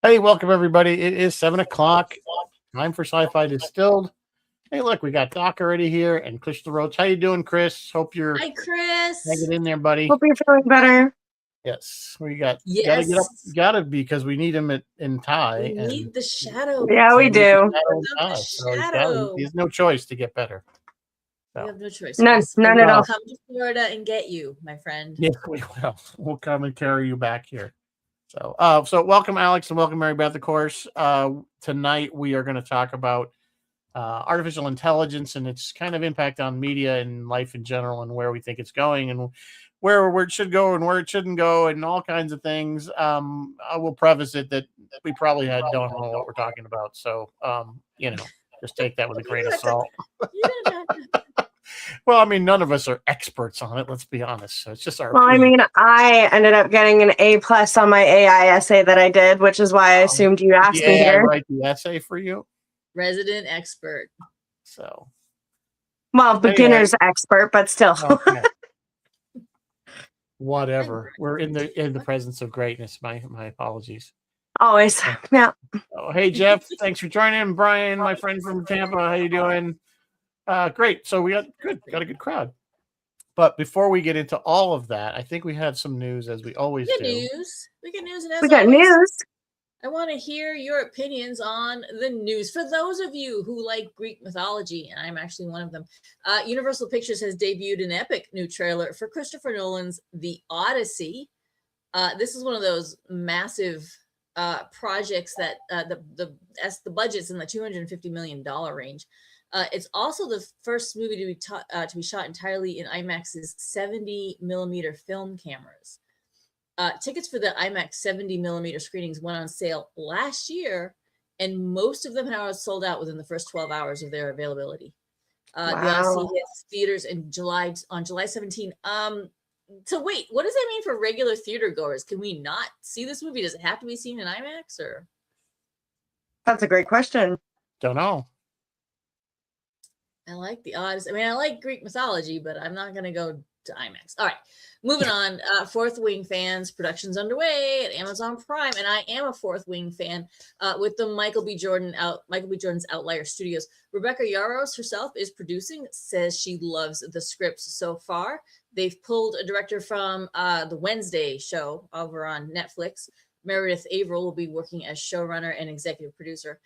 Hey, welcome everybody. It is 7 o'clock. Time for Sci-Fi Distilled. Hey, look, we got Doc already here and Chris LaRoche. How you doing, Chris? Hope you're Hi, Chris. hanging in there, buddy. Hope you're feeling better. Yes, we got. Yes. Gotta get up. Gotta because we need him in tie. We need the shadow. Yeah, we do. Shadow. He has no choice to get better. So. You have no choice. None at all. Come to Florida and get you, my friend. Yes, we will. We'll come and carry you back here. So, welcome, Alex, and welcome, Mary Beth. Of course, tonight we are going to talk about artificial intelligence and its kind of impact on media and life in general, and where we think it's going, and where it should go and where it shouldn't go, and all kinds of things. I will preface it that we probably don't know what we're talking about, so just take that with a grain of salt. Well, I mean, none of us are experts on it. Let's be honest. So it's just our. Well, opinion. I mean, I ended up getting an A+ on my AI essay that I did, which is why I assumed you asked me here. I write the essay for you. Resident expert. So. Well, beginner's expert, but still. Okay. Whatever. We're in the presence of greatness. My apologies. Always. Yeah. Oh, hey Jeff, thanks for joining. Brian, my friend from Tampa, how you doing? Great. So we got a good crowd. But before we get into all of that, I think we have some news, as we always do. We got news. And we got news. I want to hear your opinions on the news. For those of you who like Greek mythology, and I'm actually one of them, Universal Pictures has debuted an epic new trailer for Christopher Nolan's The Odyssey. This is one of those massive projects that the budget's in the $250 million range. It's also the first movie to be shot entirely in IMAX's 70 millimeter film cameras. Tickets for the IMAX 70 millimeter screenings went on sale last year, and most of them are sold out within the first 12 hours of their availability. Wow. The Odyssey hits theaters on July 17. So wait, what does that mean for regular theater goers? Can we not see this movie? Does it have to be seen in IMAX, or? That's a great question. Don't know. I like the Odyssey. I mean, I like Greek mythology, but I'm not going to go to IMAX. All right, moving on. Fourth Wing fans, production's underway at Amazon Prime, and I am a Fourth Wing fan with the Michael B. Jordan's Outlier Studios. Rebecca Yarros herself is producing. Says she loves the scripts so far. They've pulled a director from the Wednesday show over on Netflix. Meredith Averill will be working as showrunner and executive producer.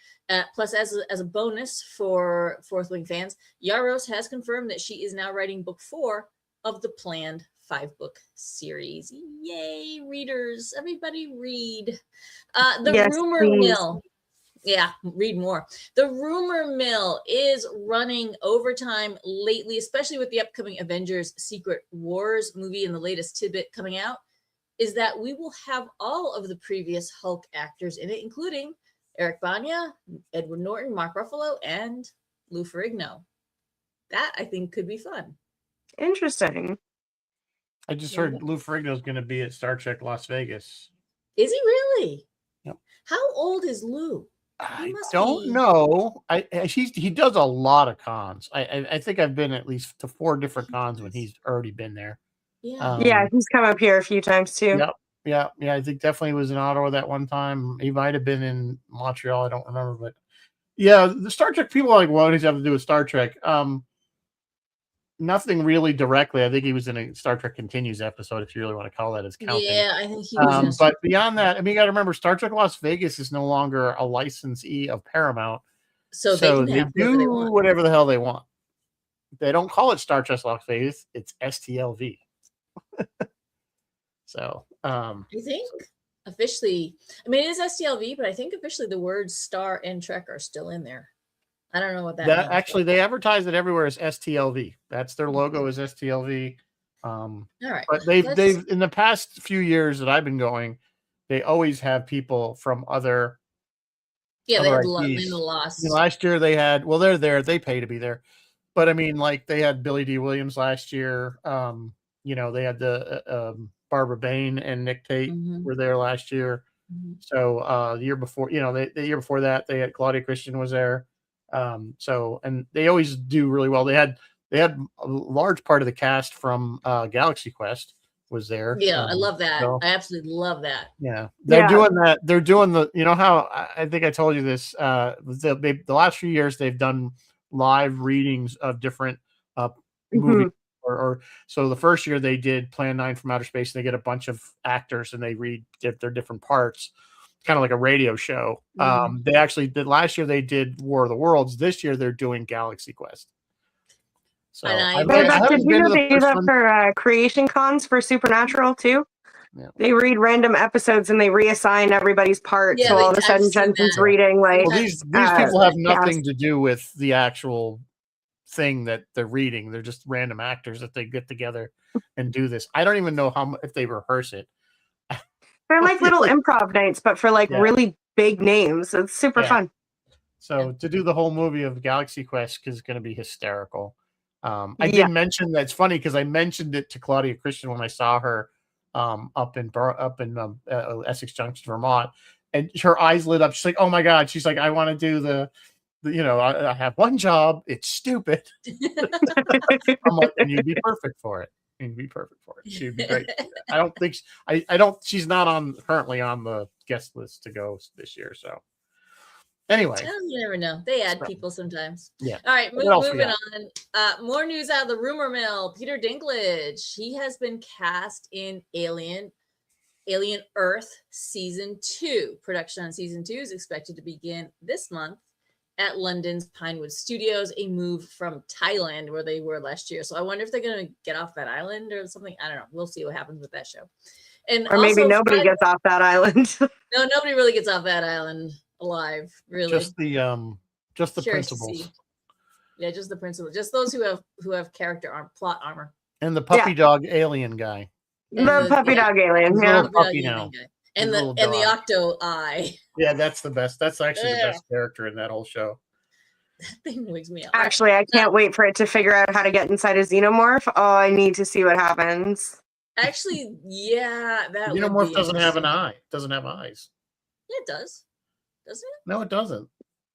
Plus, as a bonus for Fourth Wing fans, Yarros has confirmed that she is now writing book 4 of the planned 5-book series. Yay, readers. Everybody read. Rumor mill. Yeah, read more. The rumor mill is running overtime lately, especially with the upcoming Avengers Secret Wars movie and the latest tidbit coming out, is that we will have all of the previous Hulk actors in it, including Eric Bana, Edward Norton, Mark Ruffalo, and Lou Ferrigno. That, I think, could be fun. Interesting. I just heard Lou Ferrigno is going to be at Star Trek Las Vegas. Is he really? Yep. How old is Lou? I don't know. He does a lot of cons. I think I've been at least to 4 different cons when he's already been there. Yeah. Yeah, he's come up here a few times too. Yeah. I think definitely was in Ottawa that one time. He might have been in Montreal. I don't remember, but yeah, the Star Trek people are like, what does he have to do with Star Trek? Nothing really directly. I think he was in a Star Trek Continues episode, if you really want to call that as counting. Yeah, I think he was. But beyond that, I mean, you got to remember, Star Trek Las Vegas is no longer a licensee of Paramount, so they can have do whatever they want. whatever the hell they want. They don't call it Star Trek Las Vegas; it's STLV. So, I think officially, I mean, it is STLV, but I think officially the words Star and Trek are still in there. I don't know what that means. Actually, they advertise it everywhere as STLV. That's their logo, is STLV. All right, but they've in the past few years that I've been going, they always have people from other. Yeah, they other have IPs. Lost. Last year they had. Well, they're there. They pay to be there, but I mean, like they had Billy D. Williams last year. They had the Barbara Bain and Nick Tate were there last year. So the year before, the year before that, they had Claudia Christian was there. And they always do really well. They had a large part of the cast from Galaxy Quest was there. Yeah, I love that. I absolutely love that. Yeah, they're doing that. They're doing how I think I told you this. The last few years they've done live readings of different movies. Or so the first year they did Plan 9 from Outer Space. They get a bunch of actors and they read their different parts, kind of like a radio show. They actually did last year. They did War of the Worlds. This year they're doing Galaxy Quest. So they do that for creation cons for Supernatural too. Yeah. They read random episodes and they reassign everybody's part. So all of a sudden Jensen's reading like these people have nothing to do with the actual thing that they're reading. They're just random actors that they get together and do this. I don't even know if they rehearse it. They're like little improv nights, but for like really big names. It's super fun. So to do the whole movie of Galaxy Quest is going to be hysterical. I did mention that. It's funny because I mentioned it to Claudia Christian when I saw her up in Essex Junction, Vermont, and her eyes lit up. She's like, "Oh my god!" She's like, "I want to do the I have one job. It's stupid." I'm like, and you'd be perfect for it. She'd be great. I don't think she's not currently on the guest list to go this year. So anyway, you never know. They add people sometimes. Yeah. All right, moving on. More news out of the rumor mill. Peter Dinklage. He has been cast in Alien Earth Season 2. Production on Season 2 is expected to begin this month at London's Pinewood Studios, a move from Thailand where they were last year. So I wonder if they're going to get off that island or something. I don't know. We'll see what happens with that show. Or maybe nobody gets off that island. No, nobody really gets off that island alive, really. Just the principals. Yeah, just the principals. Just those who have plot armor. And the puppy dog alien guy. The puppy dog alien, yeah. Puppy now. And the octo eye. Yeah, that's the best. That's actually the best character in that whole show. That thing wigs me out. Actually, I can't wait for it to figure out how to get inside a xenomorph. Oh, I need to see what happens. Actually, yeah, that xenomorph doesn't have an eye. It doesn't have eyes. Yeah, it does. Doesn't it? No, it doesn't.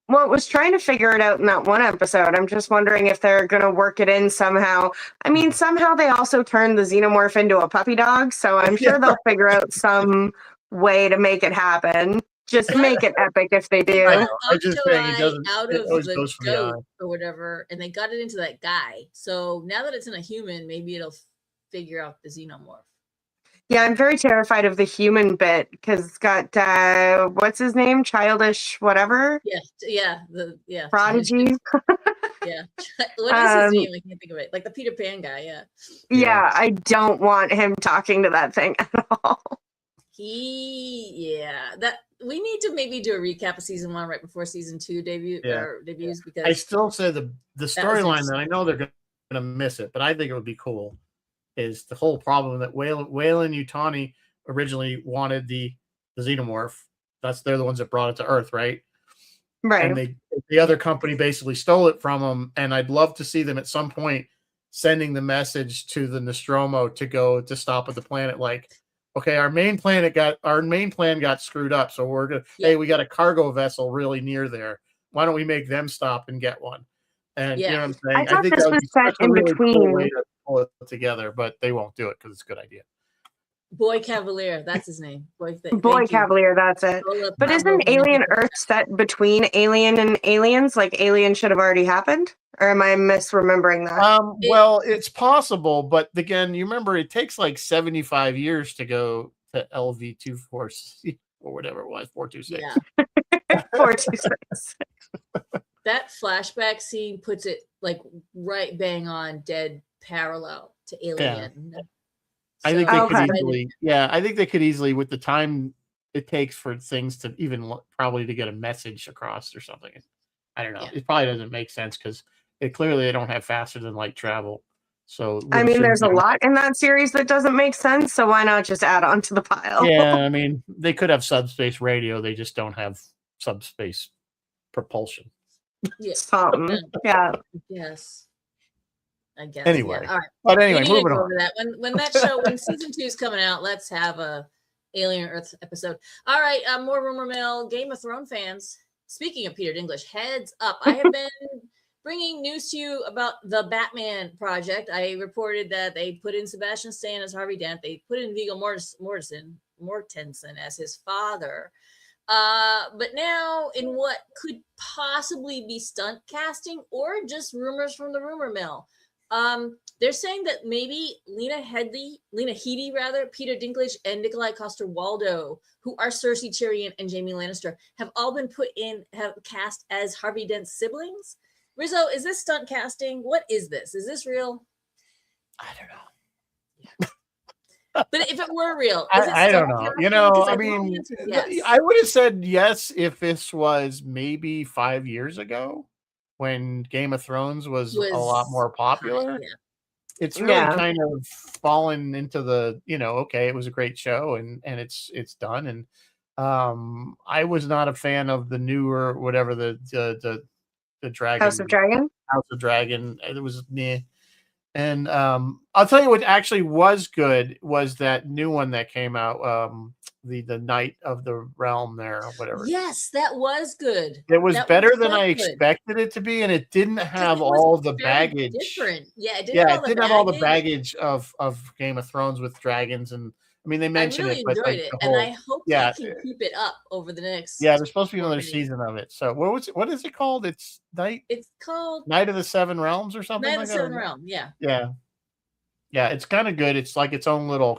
Well, it was trying to figure it out in that one episode. I'm just wondering if they're going to work it in somehow. I mean, somehow they also turned the xenomorph into a puppy dog, so I'm sure they'll figure out some way to make it happen. Just make it epic if they do. I'm just saying, it doesn't. Out it of always the goes from goat or whatever, and they got it into that guy. So now that it's in a human, maybe it'll figure out the xenomorph. Yeah, I'm very terrified of the human bit because it's got what's his name? Childish whatever. Yeah. Prodigy. Yeah. What is his name? I can't think of it. Like the Peter Pan guy. Yeah. Yeah, I don't want him talking to that thing at all. Mm-hmm. We need to maybe do a recap of season 1 right before season 2 debuts because I still say the storyline that I know they're going to miss it, but I think it would be cool is the whole problem that Weyland Yutani originally wanted the xenomorph. They're the ones that brought it to Earth, right? Right. And the other company basically stole it from them, and I'd love to see them at some point sending the message to the Nostromo to go to stop at the planet like, okay, our main plan got screwed up, so we're gonna hey, we got a cargo vessel really near there. Why don't we make them stop and get one? And you know what I'm saying? I think this was set in between. Cool way to pull it together, but they won't do it because it's a good idea. Boy Cavalier, that's his name. Boy thank you. Cavalier, that's it. Lola But Pablo isn't Alien Benedict. Earth set between Alien and Aliens? Like Alien should have already happened? Or am I misremembering that? Well, it's possible, but again, you remember it takes like 75 years to go to LV-24C or whatever it was, 426. Yeah. 426. That flashback scene puts it like right bang on dead parallel to Alien. I think they Okay. could easily, I think they could easily, with the time it takes for things to even probably to get a message across or something. I don't know. Yeah. It probably doesn't make sense because clearly they don't have faster than light travel. So I mean, there's a lot in that series that doesn't make sense. So why not just add on to the pile? Yeah, I mean, they could have subspace radio. They just don't have subspace propulsion. Yeah. Yeah. Yes. I guess. Anyway. Yeah. All right. But anyway, moving on. That. When that show, when season 2 is coming out, let's have a Alien Earth episode. All right. More rumor mill. Game of Thrones fans. Speaking of Peter Dinklage, heads up. I have been bringing news to you about the Batman project. I reported that they put in Sebastian Stan as Harvey Dent. They put in Viggo Mortensen as his father. But now in what could possibly be stunt casting or just rumors from the rumor mill, they're saying that maybe Lena Headey, Peter Dinklage, and Nikolai Coster-Waldau, who are Cersei, Tyrion, and Jaime Lannister, have all been cast as Harvey Dent's siblings. Rizzo, is this stunt casting? What is this? Is this real? I don't know. But if it were real, I don't know. You know, I mean, I would have said yes if this was maybe 5 years ago when Game of Thrones was a lot more popular. Yeah. It's really kind of fallen into the, okay, it was a great show and it's done. And I was not a fan of the newer, whatever the Dragon House of Dragon. It was meh. And I'll tell you what actually was good was that new one that came out, the Night of the Realm there, or whatever. Yes, that was good. It was better than I expected it to be, and it didn't have all the baggage. Different. Yeah, it didn't have all the baggage of Game of Thrones with dragons, and I mean they mentioned I really enjoyed it, and I hope they can keep it up over the next. Yeah, there's supposed to be another season of it. So what is it called? It's called Night of the Seven Realms or something. Night of the Seven Realms. Yeah. Yeah, it's kind of good. It's like its own little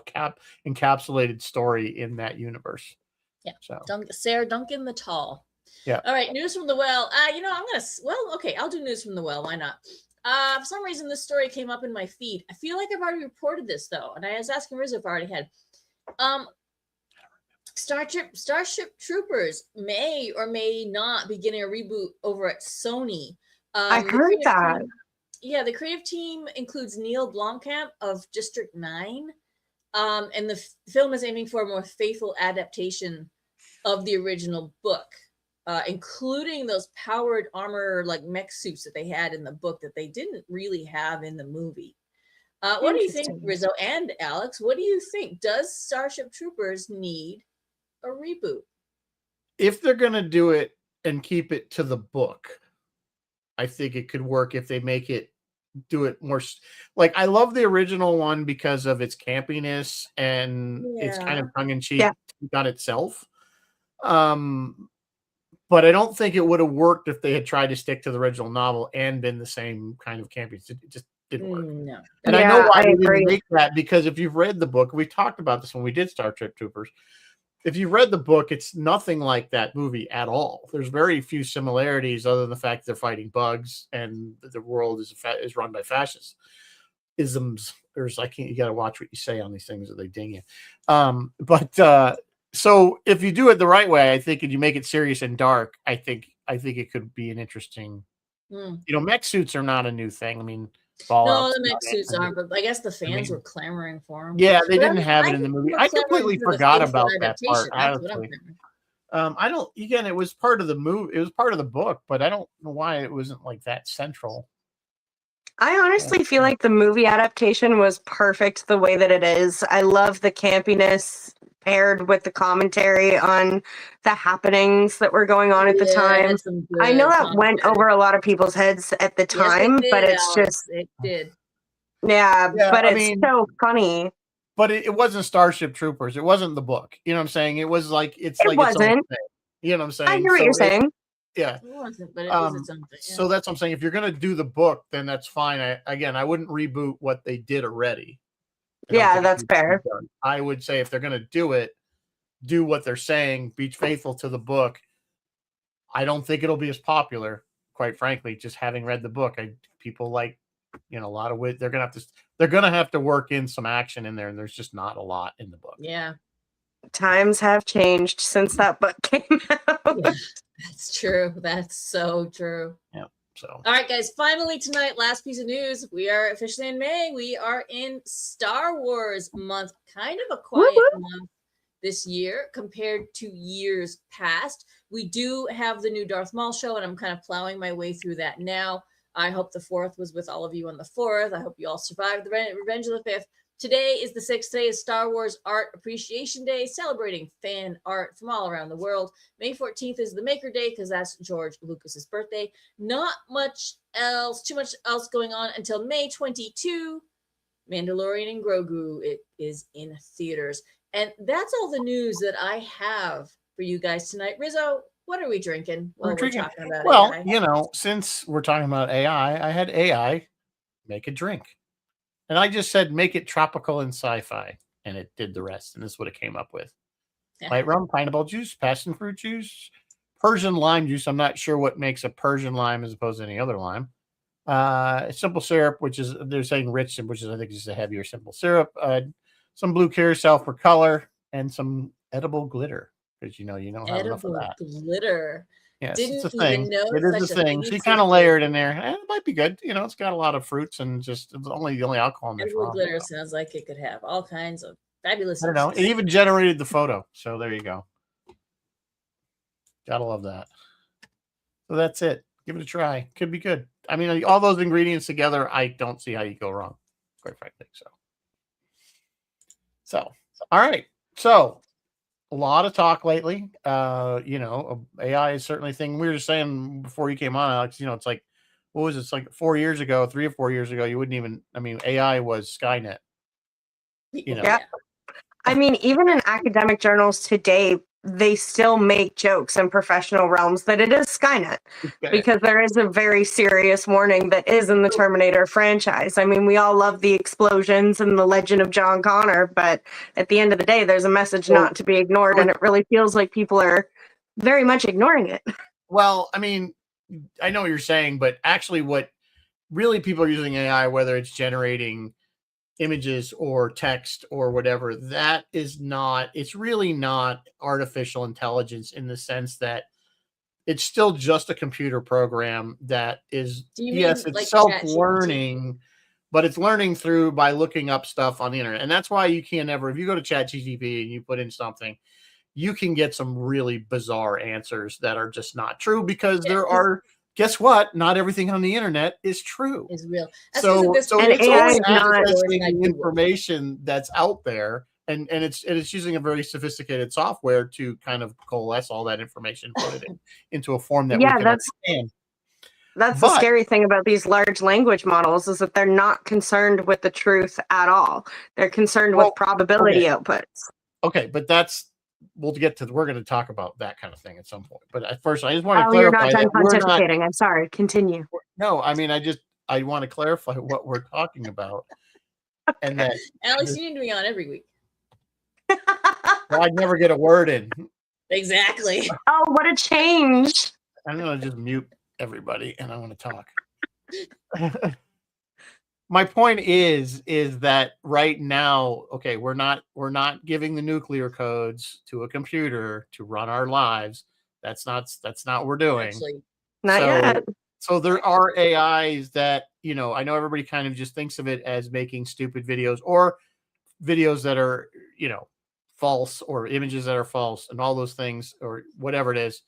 encapsulated story in that universe. Yeah. So Sarah Duncan the Tall. Yeah. All right. News from the well. I'll do news from the well. Why not? For some reason, this story came up in my feed. I feel like I've already reported this though, and I was asking Rizzo if I already had. Starship Troopers may or may not be getting a reboot over at Sony. I heard that. The creative team includes Neil Blomkamp of District 9. And the film is aiming for a more faithful adaptation of the original book, including those powered armor like mech suits that they had in the book that they didn't really have in the movie. What do you think, Rizzo and Alex? What do you think? Does Starship Troopers need a reboot? If they're going to do it and keep it to the book, I think it could work if they do it more. Like, I love the original one because of its campiness and it's kind of tongue-in-cheek on itself. But I don't think it would have worked if they had tried to stick to the original novel and been the same kind of campiness. It just didn't work. No. And I know why they didn't make that, because if you've read the book, we talked about this when we did Star Trek Troopers. If you read the book, it's nothing like that movie at all. There's very few similarities other than the fact they're fighting bugs and the world is run by fascists. Isms. You got to watch what you say on these things or they ding you. So if you do it the right way, I think, and you make it serious and dark, I think it could be an interesting. Mech suits are not a new thing. I mean, no, the mech suits aren't, but I guess the fans were clamoring for them. Yeah, they didn't have it in the movie. I completely forgot about that part. I don't. Again, it was part of the movie. It was part of the book, but I don't know why it wasn't like that central. I honestly feel like the movie adaptation was perfect the way that it is. I love the campiness paired with the commentary on the happenings that were going on at the time. I know that went over a lot of people's heads at the time, but it's just it did. Yeah, but it's so funny. but it wasn't Starship Troopers. It wasn't the book. You know what I'm saying? It was like it's It like its own wasn't. thing. You know what I'm saying? I hear what you're saying. Yeah. It wasn't, but it was its own thing. Yeah. So that's what I'm saying. If you're gonna do the book, then that's fine. I wouldn't reboot what they did already. Yeah, that's fair. I would say if they're gonna do it, do what they're saying, be faithful to the book. I don't think it'll be as popular, quite frankly, just having read the book. People like, a lot of wit. They're gonna have to work in some action in there, and there's just not a lot in the book. Yeah. Times have changed since that book came out. Yeah, that's true. That's so true. Yeah. So all right, guys, finally tonight, last piece of news. We are officially in May. We are in Star Wars month. Kind of a quiet month this year compared to years past. We do have the new Darth Maul show, and I'm kind of plowing my way through that now. I hope the 4th was with all of you on the 4th. I hope you all survived the Revenge of the 5th. Today is the 6th. Today is Star Wars Art Appreciation Day, celebrating fan art from all around the world. May 14th is the Maker Day because that's George Lucas's birthday. Not too much else going on until May 22. Mandalorian and Grogu. It is in theaters. And that's all the news that I have for you guys tonight. Rizzo, what are we drinking? We're talking about well, AI? Since we're talking about AI, I had AI make a drink. And I just said, make it tropical and sci-fi. And it did the rest. And this is what it came up with. Yeah. Light rum, pineapple juice, passion fruit juice, Persian lime juice. I'm not sure what makes a Persian lime as opposed to any other lime. Simple syrup, which is, they're saying rich, which is, I think, just a heavier simple syrup. Some blue carousel for color, and some edible glitter. Because you know how enough of that. Glitter. Yes, Didn't it's a thing. even know It is a thing. She kind of layered in there. And it might be good. It's got a lot of fruits and just it's only the only alcohol in there. Edible glitter sounds like it could have all kinds of fabulous. I don't know. It even generated the photo. So there you go. Gotta love that. So that's it. Give it a try. Could be good. I mean, all those ingredients together, I don't see how you go wrong, quite frankly. So all right. So a lot of talk lately. AI is certainly a thing. We were just saying before you came on, Alex, it's like, what was it? It's like 4 years ago, 3 or 4 years ago, you wouldn't even, AI was SkyNet. Yeah. I mean, even in academic journals today, they still make jokes in professional realms that it is SkyNet because there is a very serious warning that is in the Terminator franchise. I mean, we all love the explosions and the legend of John Connor, but at the end of the day, there's a message not to be ignored, and it really feels like people are very much ignoring it. Well, I mean, I know what you're saying, but actually what really people are using AI, whether it's generating images or text or whatever, that is not, it's really not artificial intelligence in the sense that it's still just a computer program that is, yes, it's like self-learning, but it's learning by looking up stuff on the internet. And that's why you can't ever, if you go to ChatGPT and you put in something, you can get some really bizarre answers that are just not true because there are, guess what? Not everything on the internet is true. Is real. So it's AI always is not accessing information that's out there, and it's using a very sophisticated software to kind of coalesce all that information, put it into a form that we can understand. That's the scary thing about these large language models is that they're not concerned with the truth at all. They're concerned with probability outputs. Okay, but we're going to talk about that kind of thing at some point. But at first, I just want to clarify. You're not done pontificating. I'm sorry. Continue. No, I mean, I want to clarify what we're talking about. And that Alex, you need to be on every week. Well, I'd never get a word in. Exactly. Oh, what a change. I'm going to just mute everybody and I want to talk. My point is that right now, okay, we're not giving the nuclear codes to a computer to run our lives. That's not what we're doing. Actually, not yet. So there are AIs that, I know everybody kind of just thinks of it as making stupid videos or videos that are, false or images that are false and all those things or whatever it is,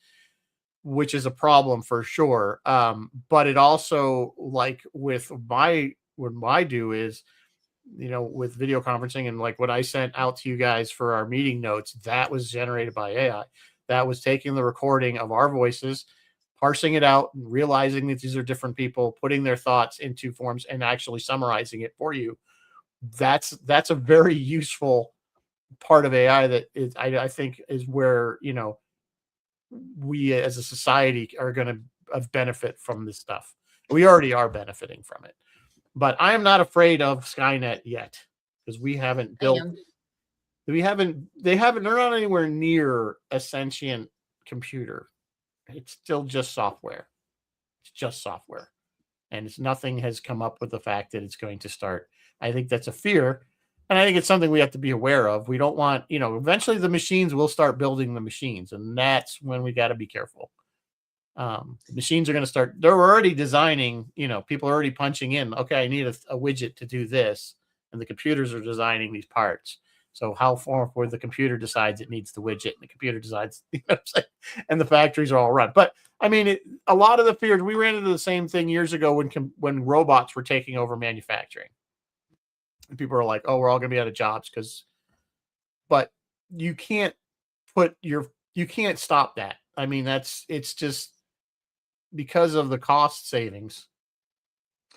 which is a problem for sure. But it also, like with what I do is, with video conferencing and like what I sent out to you guys for our meeting notes, that was generated by AI. That was taking the recording of our voices, parsing it out, and realizing that these are different people, putting their thoughts into forms and actually summarizing it for you. that's a very useful part of AI that is, I think is where, we as a society are going to benefit from this stuff. We already are benefiting from it, but I am not afraid of SkyNet yet because we haven't built, they're not anywhere near a sentient computer. It's still just software. It's just software. And nothing has come up with the fact that it's going to start. I think that's a fear. And I think it's something we have to be aware of. We don't want, eventually the machines will start building the machines. And that's when we got to be careful. Machines are going to start, they're already designing, people are already punching in, okay, I need a widget to do this. And the computers are designing these parts. So how far where the computer decides it needs the widget and the computer decides, and the factories are all run. But I mean, a lot of the fears, we ran into the same thing years ago when robots were taking over manufacturing. And people are like, oh, we're all going to be out of jobs but you can't stop that. I mean, it's just because of the cost savings.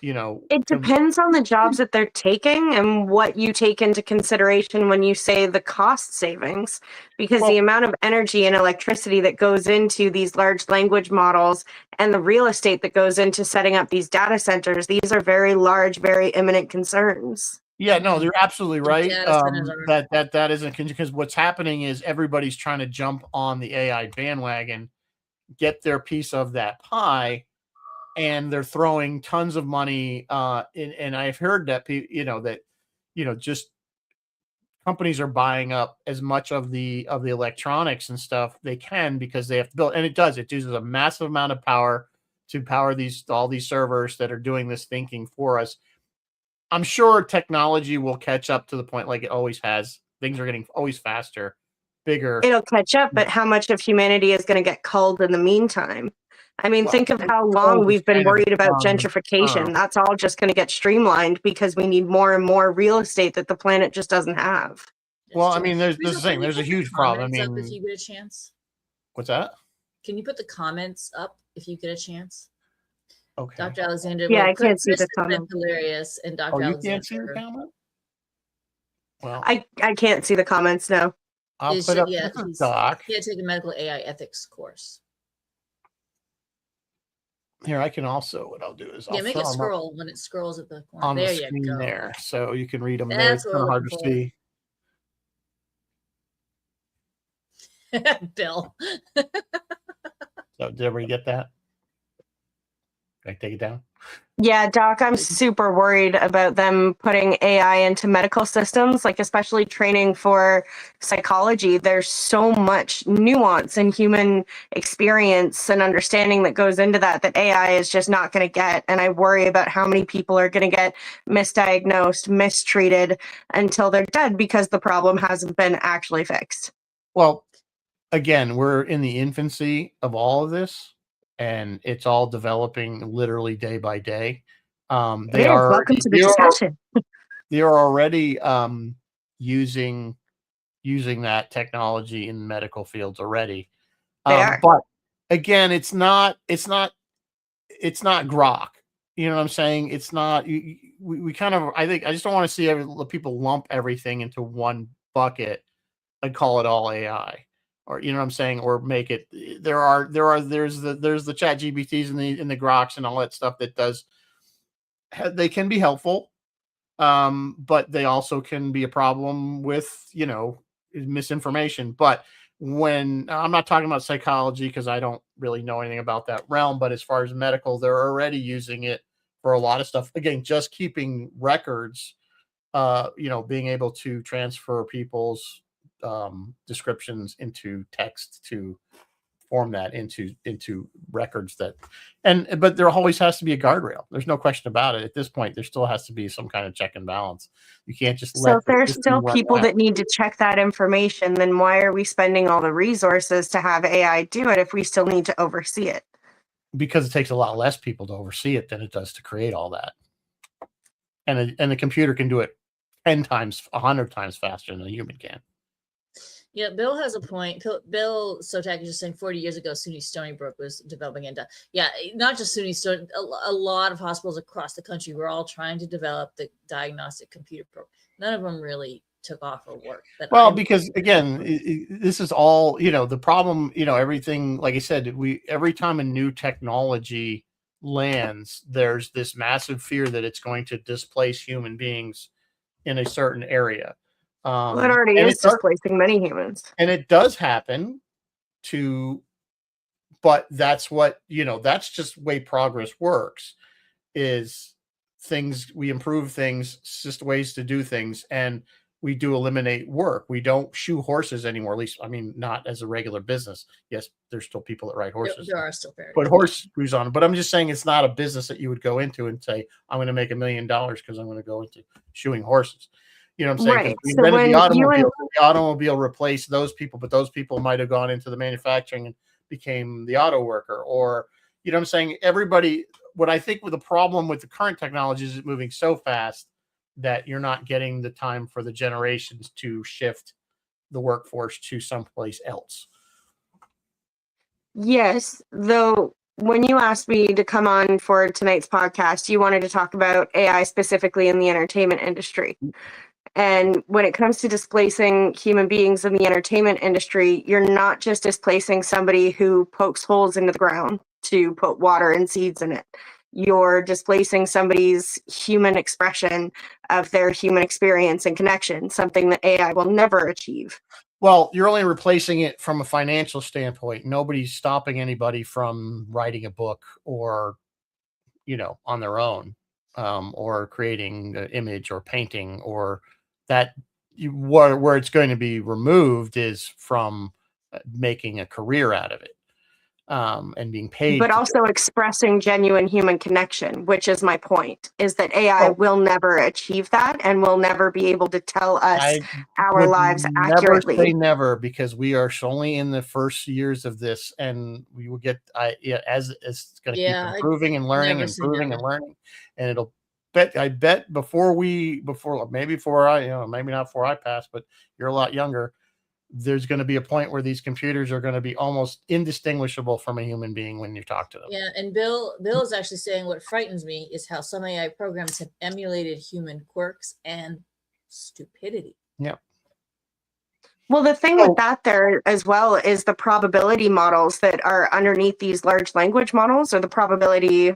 It depends on the jobs that they're taking and what you take into consideration when you say the cost savings, because the amount of energy and electricity that goes into these large language models and the real estate that goes into setting up these data centers, these are very large, very imminent concerns. Yeah, no, you're absolutely right. That isn't, because what's happening is everybody's trying to jump on the AI bandwagon, get their piece of that pie. And they're throwing tons of money and I've heard that just companies are buying up as much of the electronics and stuff they can because they have to build, and it uses a massive amount of power to power all these servers that are doing this thinking for us. I'm sure technology will catch up to the point like it always has. Things are getting always faster, bigger. It'll catch up, but how much of humanity is going to get culled in the meantime? I mean, think of how long we've been worried about gentrification. That's all just going to get streamlined because we need more and more real estate that the planet just doesn't have. Well, I mean, there's a huge problem. I mean, if you get a chance. What's that? Can you put the comments up if you get a chance? Okay. Dr. Alexander. Yeah, I can't see the comment. Hilarious, and Dr. Alexander. You can't see the comment? Well, I can't see the comments, no. I'll put up Doc. He had to take a medical AI ethics course. Here, I can also, what I'll do is I'll make it scroll when it scrolls at the corner. On there the screen you go. there, so you can read them. That's there. It's kind of hard to see. Bill. So did everybody get that? Can I take it down? Yeah, Doc, I'm super worried about them putting AI into medical systems, like especially training for psychology. There's so much nuance in human experience and understanding that goes into that AI is just not going to get. And I worry about how many people are going to get misdiagnosed, mistreated until they're dead because the problem hasn't been actually fixed. Well, again, we're in the infancy of all of this. And it's all developing literally day by day. Welcome to the discussion. They are already using that technology in medical fields already. But again, it's not grok. You know what I'm saying? It's not. We kind of. I just don't want to see people lump everything into one bucket and call it all AI. Or you know what I'm saying, or make it. There's the chat GPTs and the groks and all that stuff that does. They can be helpful, but they also can be a problem with misinformation. But when I'm not talking about psychology because I don't really know anything about that realm, but as far as medical, they're already using it for a lot of stuff. Again, just keeping records, being able to transfer people's descriptions into text to form that into records but there always has to be a guardrail. There's no question about it. At this point, there still has to be some kind of check and balance. You can't just so if there's still people that need to check that information, then why are we spending all the resources to have AI do it if we still need to oversee it? Because it takes a lot less people to oversee it than it does to create all that. And the computer can do it 10 times, 100 times faster than a human can. Yeah, Bill has a point. Bill Sotak is just saying 40 years ago, SUNY Stony Brook was developing it. Yeah, not just SUNY Stony, a lot of hospitals across the country were all trying to develop the diagnostic computer program. None of them really took off or worked. But well, because again, this is all, the problem, everything, like I said, every time a new technology lands, there's this massive fear that it's going to displace human beings in a certain area. Well, it already is displacing many humans. And it does happen but that's what, that's just the way progress works, is we improve things, just ways to do things. And we do eliminate work. We don't shoe horses anymore. At least, I mean, not as a regular business. Yes, there's still people that ride horses. There are still put horse shoes on. But I'm just saying, it's not a business that you would go into and say, I'm going to make $1 million because I'm going to go into shoeing horses. You know what I'm saying? Right. We invented the automobile replaced those people, but those people might have gone into the manufacturing and became the auto worker. Or, you know what I'm saying? Everybody, what I think with the problem with the current technology is it's moving so fast that you're not getting the time for the generations to shift the workforce to someplace else. Yes, though when you asked me to come on for tonight's podcast, you wanted to talk about AI specifically in the entertainment industry. And when it comes to displacing human beings in the entertainment industry, you're not just displacing somebody who pokes holes into the ground to put water and seeds in it. You're displacing somebody's human expression of their human experience and connection, something that AI will never achieve. Well, you're only replacing it from a financial standpoint. Nobody's stopping anybody from writing a book or, on their own, or creating an image or painting, or that. Where it's going to be removed is from making a career out of it. And being paid, but also expressing genuine human connection, which is my point, is that AI will never achieve that and will never be able to tell us our lives accurately. Never say never, because we are only in the first years of this, and we will get as it's going to keep improving and learning and improving and learning, and it'll. I bet before maybe not before I pass, but you're a lot younger. There's going to be a point where these computers are going to be almost indistinguishable from a human being when you talk to them. Yeah, and Bill is actually saying what frightens me is how some AI programs have emulated human quirks and stupidity. Yeah. Well, the thing with that there as well is the probability models that are underneath these large language models, or the probability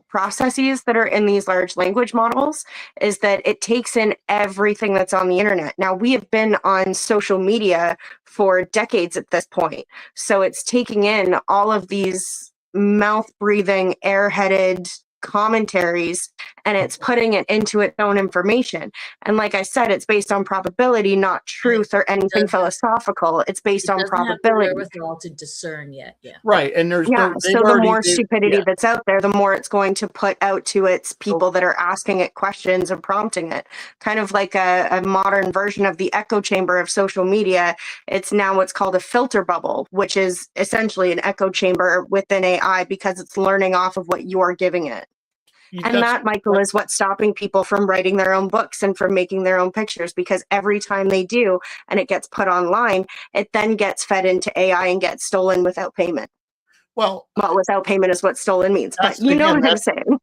processes that are in these large language models, is that it takes in everything that's on the internet. Now, we have been on social media for decades at this point, so it's taking in all of these mouth-breathing, airheaded commentaries, and it's putting it into its own information. And like I said, it's based on probability, not truth or anything philosophical. It's based on probability. Have the wherewithal to discern yet, right. And there's so the more stupidity that's out there, the more it's going to put out to its people that are asking it questions and prompting it. Kind of like a modern version of the echo chamber of social media. It's now what's called a filter bubble, which is essentially an echo chamber within AI because it's learning off of what you're giving it. And that, Michael, is what's stopping people from writing their own books and from making their own pictures, because every time they do and it gets put online, it then gets fed into AI and gets stolen without payment. Well, without payment is what stolen means, but you know what I'm saying.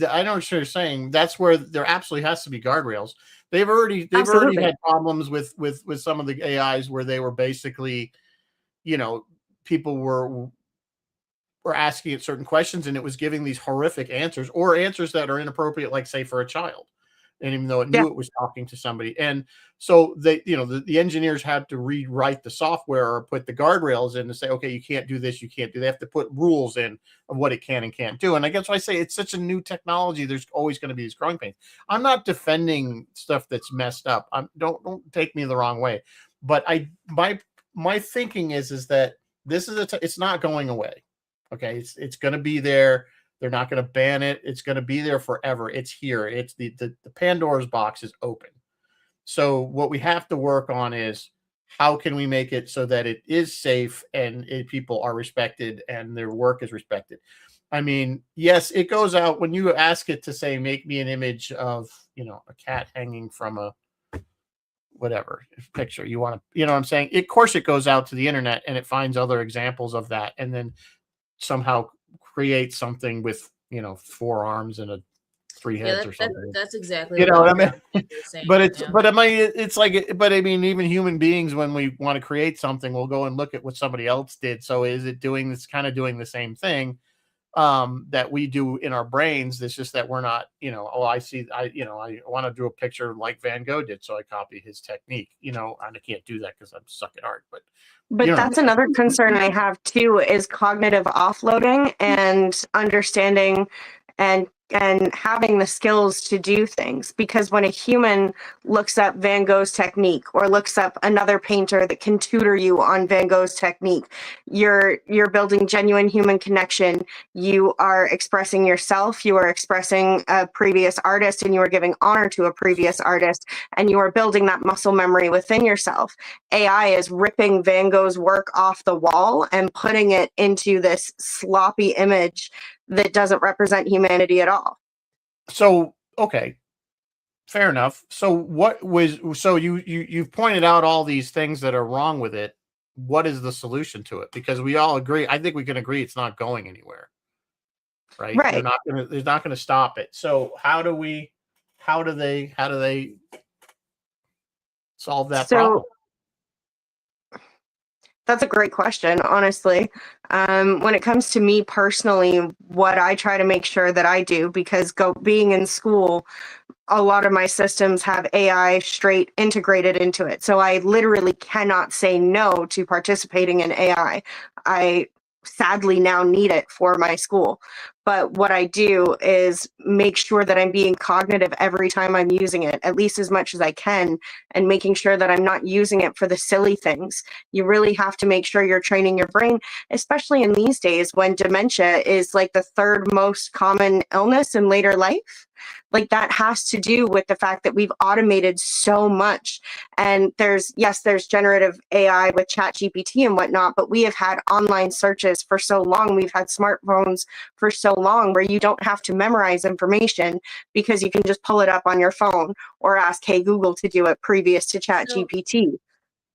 I know what you're saying. That's where there absolutely has to be guardrails. They've already had problems with some of the AIs where they were basically, people were asking it certain questions and it was giving these horrific answers, or answers that are inappropriate, like say for a child, and even though it knew it was talking to somebody. And so they, the engineers had to rewrite the software or put the guardrails in to say, okay, you can't do this, you can't do. They have to put rules in of what it can and can't do. And I guess I say it's such a new technology. There's always going to be these growing pains. I'm not defending stuff that's messed up. Don't take me the wrong way, but my thinking is that this is it's not going away. Okay, it's going to be there. They're not going to ban it. It's going to be there forever. It's here. It's the Pandora's box is open. So what we have to work on is how can we make it so that it is safe and people are respected and their work is respected. I mean, yes, it goes out when you ask it to say, make me an image of, a cat hanging from a whatever picture you want to, you know what I'm saying? Of course, it goes out to the internet and it finds other examples of that, and then somehow creates something with, you know, 4 arms and 3 Yeah, heads or something. that's exactly You know what I Dr. mean? Alexander was saying. But it's, Yeah. but I mean, it's like, but I mean, even human beings, when we want to create something, we'll go and look at what somebody else did. So is it doing this, kind of doing the same thing that we do in our brains? It's just that we're not, you know, oh, I want to do a picture like Van Gogh did, so I copy his technique, you know, and I can't do that because I'm stuck at art. But you But know, that's another concern I have too, is cognitive offloading and understanding and having the skills to do things. Because when a human looks up Van Gogh's technique or looks up another painter that can tutor you on Van Gogh's technique, you're building genuine human connection. You are expressing yourself, you are expressing a previous artist, and you are giving honor to a previous artist, and you are building that muscle memory within yourself. AI is ripping Van Gogh's work off the wall and putting it into this sloppy image that doesn't represent humanity at all. so okay, fair enough. So you've pointed out all these things that are wrong with it. What is the solution to it? Because we all agree, I think we can agree, it's not going anywhere, right? Right. They're not gonna stop it. So how do they solve that problem? That's a great question, honestly. When it comes to me personally, what I try to make sure that I do, because being in school, a lot of my systems have AI straight integrated into it. So I literally cannot say no to participating in AI. I sadly now need it for my school. But what I do is make sure that I'm being cognitive every time I'm using it, at least as much as I can, and making sure that I'm not using it for the silly things. You really have to make sure you're training your brain, especially in these days when dementia is like the 3rd most common illness in later life. Like, that has to do with the fact that we've automated so much. And there's generative AI with ChatGPT and whatnot, but we have had online searches for so long. We've had smartphones for so long where you don't have to memorize information, because you can just pull it up on your phone or ask, hey, Google, to do it previous to ChatGPT.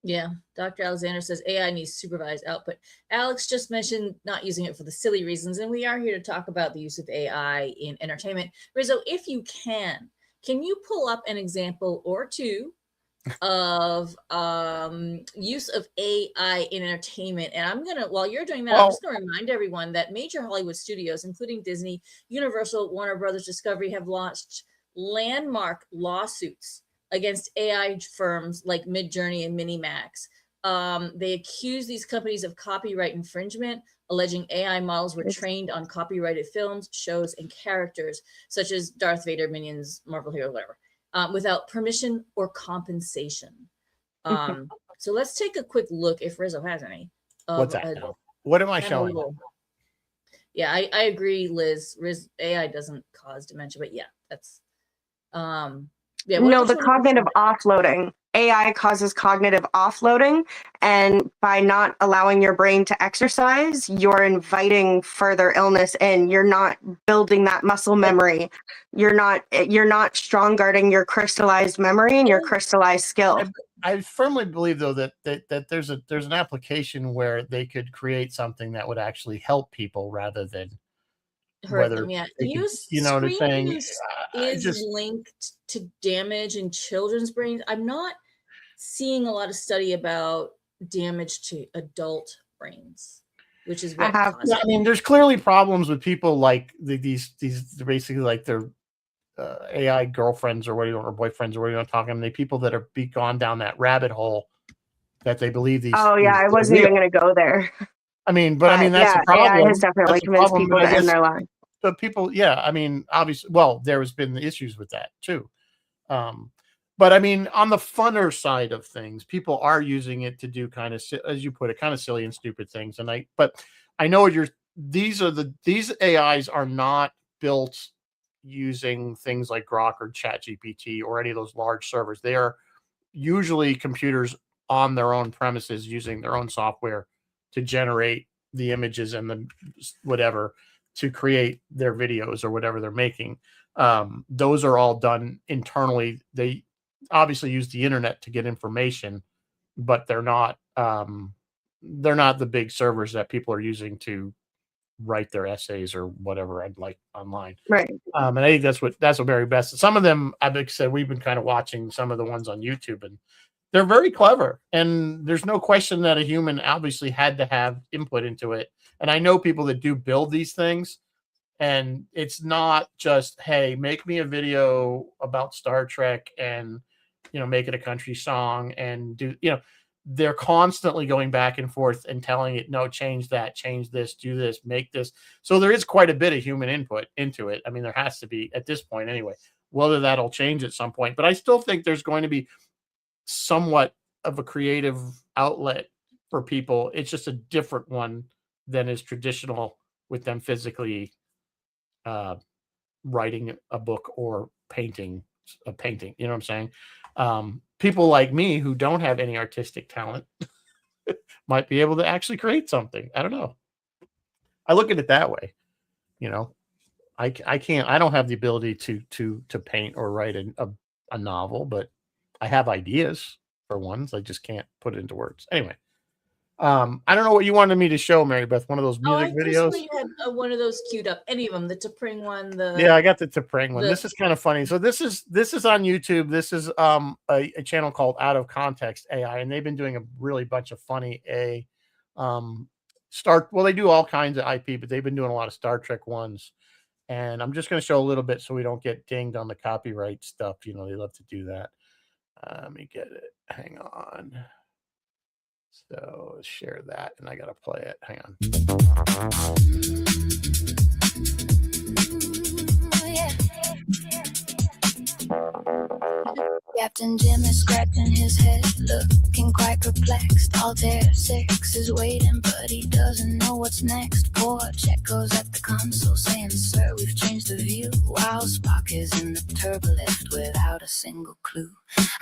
Yeah, Dr. Alexander says AI needs supervised output. Alex just mentioned not using it for the silly reasons, and we are here to talk about the use of AI in entertainment. Rizzo, if you can you pull up an example or two of use of AI in entertainment? And I'm gonna, while you're doing that, I'm just gonna remind everyone that major Hollywood studios, including Disney, Universal, Warner Brothers, Discovery, have launched landmark lawsuits against AI firms like Midjourney and Minimax. They accuse these companies of copyright infringement, alleging AI models were trained on copyrighted films, shows, and characters, such as Darth Vader, Minions, Marvel Hero, whatever, without permission or compensation. So let's take a quick look, if Rizzo has any. What's that? What am I showing? Yeah, I agree, Liz. AI doesn't cause dementia, but yeah, that's no, the cognitive offloading. AI causes cognitive offloading, and by not allowing your brain to exercise, you're inviting further illness in. You're not building that muscle memory. You're not strong guarding your crystallized memory and your crystallized skill. I firmly believe, though, that there's an application where they could create something that would actually help people rather than hurt them. Yeah, you know what I'm saying? Is linked to damage in children's brains. I'm not seeing a lot of study about damage to adult brains, which is what I mean, there's clearly problems with people like these basically like their AI girlfriends or whatever, or boyfriends or whatever you're talking. The people that are gone down that rabbit hole that they believe these. Oh yeah, I wasn't even going to go there. I mean, but I mean, that's the problem. AI has definitely convinced people to end their lives. But people, yeah, I mean, obviously, well, there has been issues with that too. But I mean, on the funner side of things, people are using it to do kind of, as you put it, kind of silly and stupid things. And but I know these AIs are not built using things like Grok or ChatGPT or any of those large servers. They are usually computers on their own premises using their own software to generate the images and the whatever to create their videos or whatever they're making. Those are all done internally. obviously use the internet to get information, but they're not the big servers that people are using to write their essays or whatever I'd like online. Right. And I think that's what Mary Beth. Some of them, I've said, we've been kind of watching some of the ones on YouTube, and they're very clever. And there's no question that a human obviously had to have input into it. And I know people that do build these things, and it's not just, hey, make me a video about Star Trek and, make it a country song and do, they're constantly going back and forth and telling it, no, change that, change this, do this, make this. So there is quite a bit of human input into it. I mean, there has to be at this point anyway, whether that'll change at some point. But I still think there's going to be somewhat of a creative outlet for people. It's just a different one than is traditional with them physically writing a book or painting a painting. You know what I'm saying? People like me who don't have any artistic talent might be able to actually create something. I don't know. I look at it that way. I don't have the ability to paint or write a novel, but I have ideas for ones. I just can't put it into words. Anyway, I don't know what you wanted me to show, Mary Beth. One of those music videos. You had one of those queued up. Any of them? The T'Pring one. Yeah, I got the T'Pring one. This is kind of funny. So this is on YouTube. This is a channel called Out of Context AI, and they've been doing a really bunch of funny they do all kinds of IP, but they've been doing a lot of Star Trek ones. And I'm just going to show a little bit so we don't get dinged on the copyright stuff. They love to do that. Let me get it. Hang on. So share that, and I got to play it. Hang on. Captain Jim is scratching his head, looking quite perplexed. Altair 6 is waiting, but he doesn't know what's next. Poor Checo's at the console saying, sir, we've changed the view. While Spock is in the turbolift without a single clue.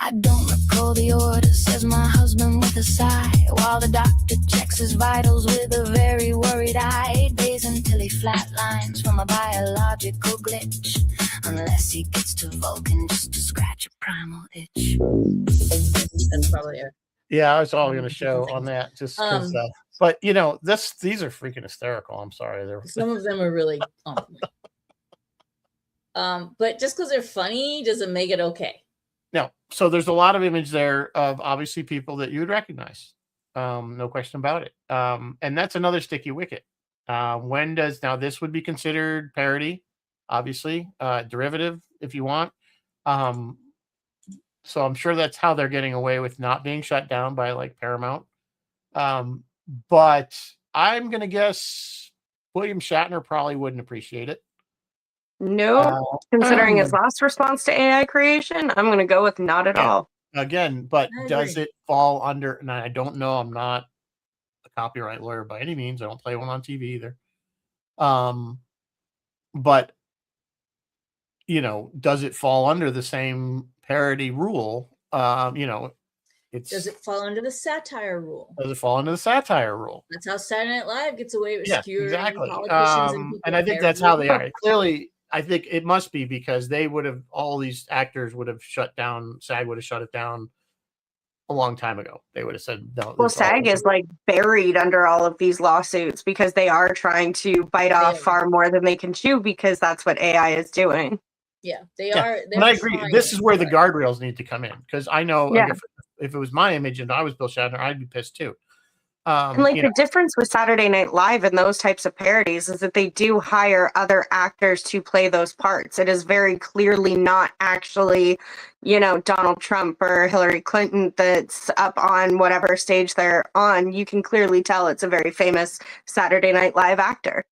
I don't recall the order, says my husband with a sigh, while the doctor checks his vitals with a very worried eye. 8 days until he flatlines from a biological glitch, unless he gets to Vulcan just to scratch a primal itch. That's probably it. Yeah, I was all going to show on that, just because. But these are freaking hysterical. I'm sorry, some of them are really. But just because they're funny doesn't make it okay. No, so there's a lot of image there of obviously people that you would recognize, no question about it. And that's another sticky wicket. This would be considered parody, obviously, derivative if you want. So I'm sure that's how they're getting away with not being shut down by like Paramount. But I'm going to guess William Shatner probably wouldn't appreciate it. No, considering his last response to AI creation, I'm going to go with not at all. Again, but does it fall under, and I don't know, I'm not a copyright lawyer by any means. I don't play one on TV either. But, does it fall under the same parody rule? Does it fall under the satire rule? Does it fall under the satire rule? That's how Saturday Night Live gets away with skewering exactly. politicians and I think that's how they are. Clearly, I think it must be because they would have, all these actors would have shut down, SAG would have shut it down a long time ago. They would have said no. Well, SAG is like buried under all of these lawsuits because they are trying to bite off far more than they can chew because that's what AI is doing. Yeah, they are. And I agree. This is where the guardrails need to come in because I know if it was my image and I was Bill Shatner, I'd be pissed too. And the difference with Saturday Night Live and those types of parodies is that they do hire other actors to play those parts. It is very clearly not actually, Donald Trump or Hillary Clinton that's up on whatever stage they're on. You can clearly tell it's a very famous Saturday Night Live actor.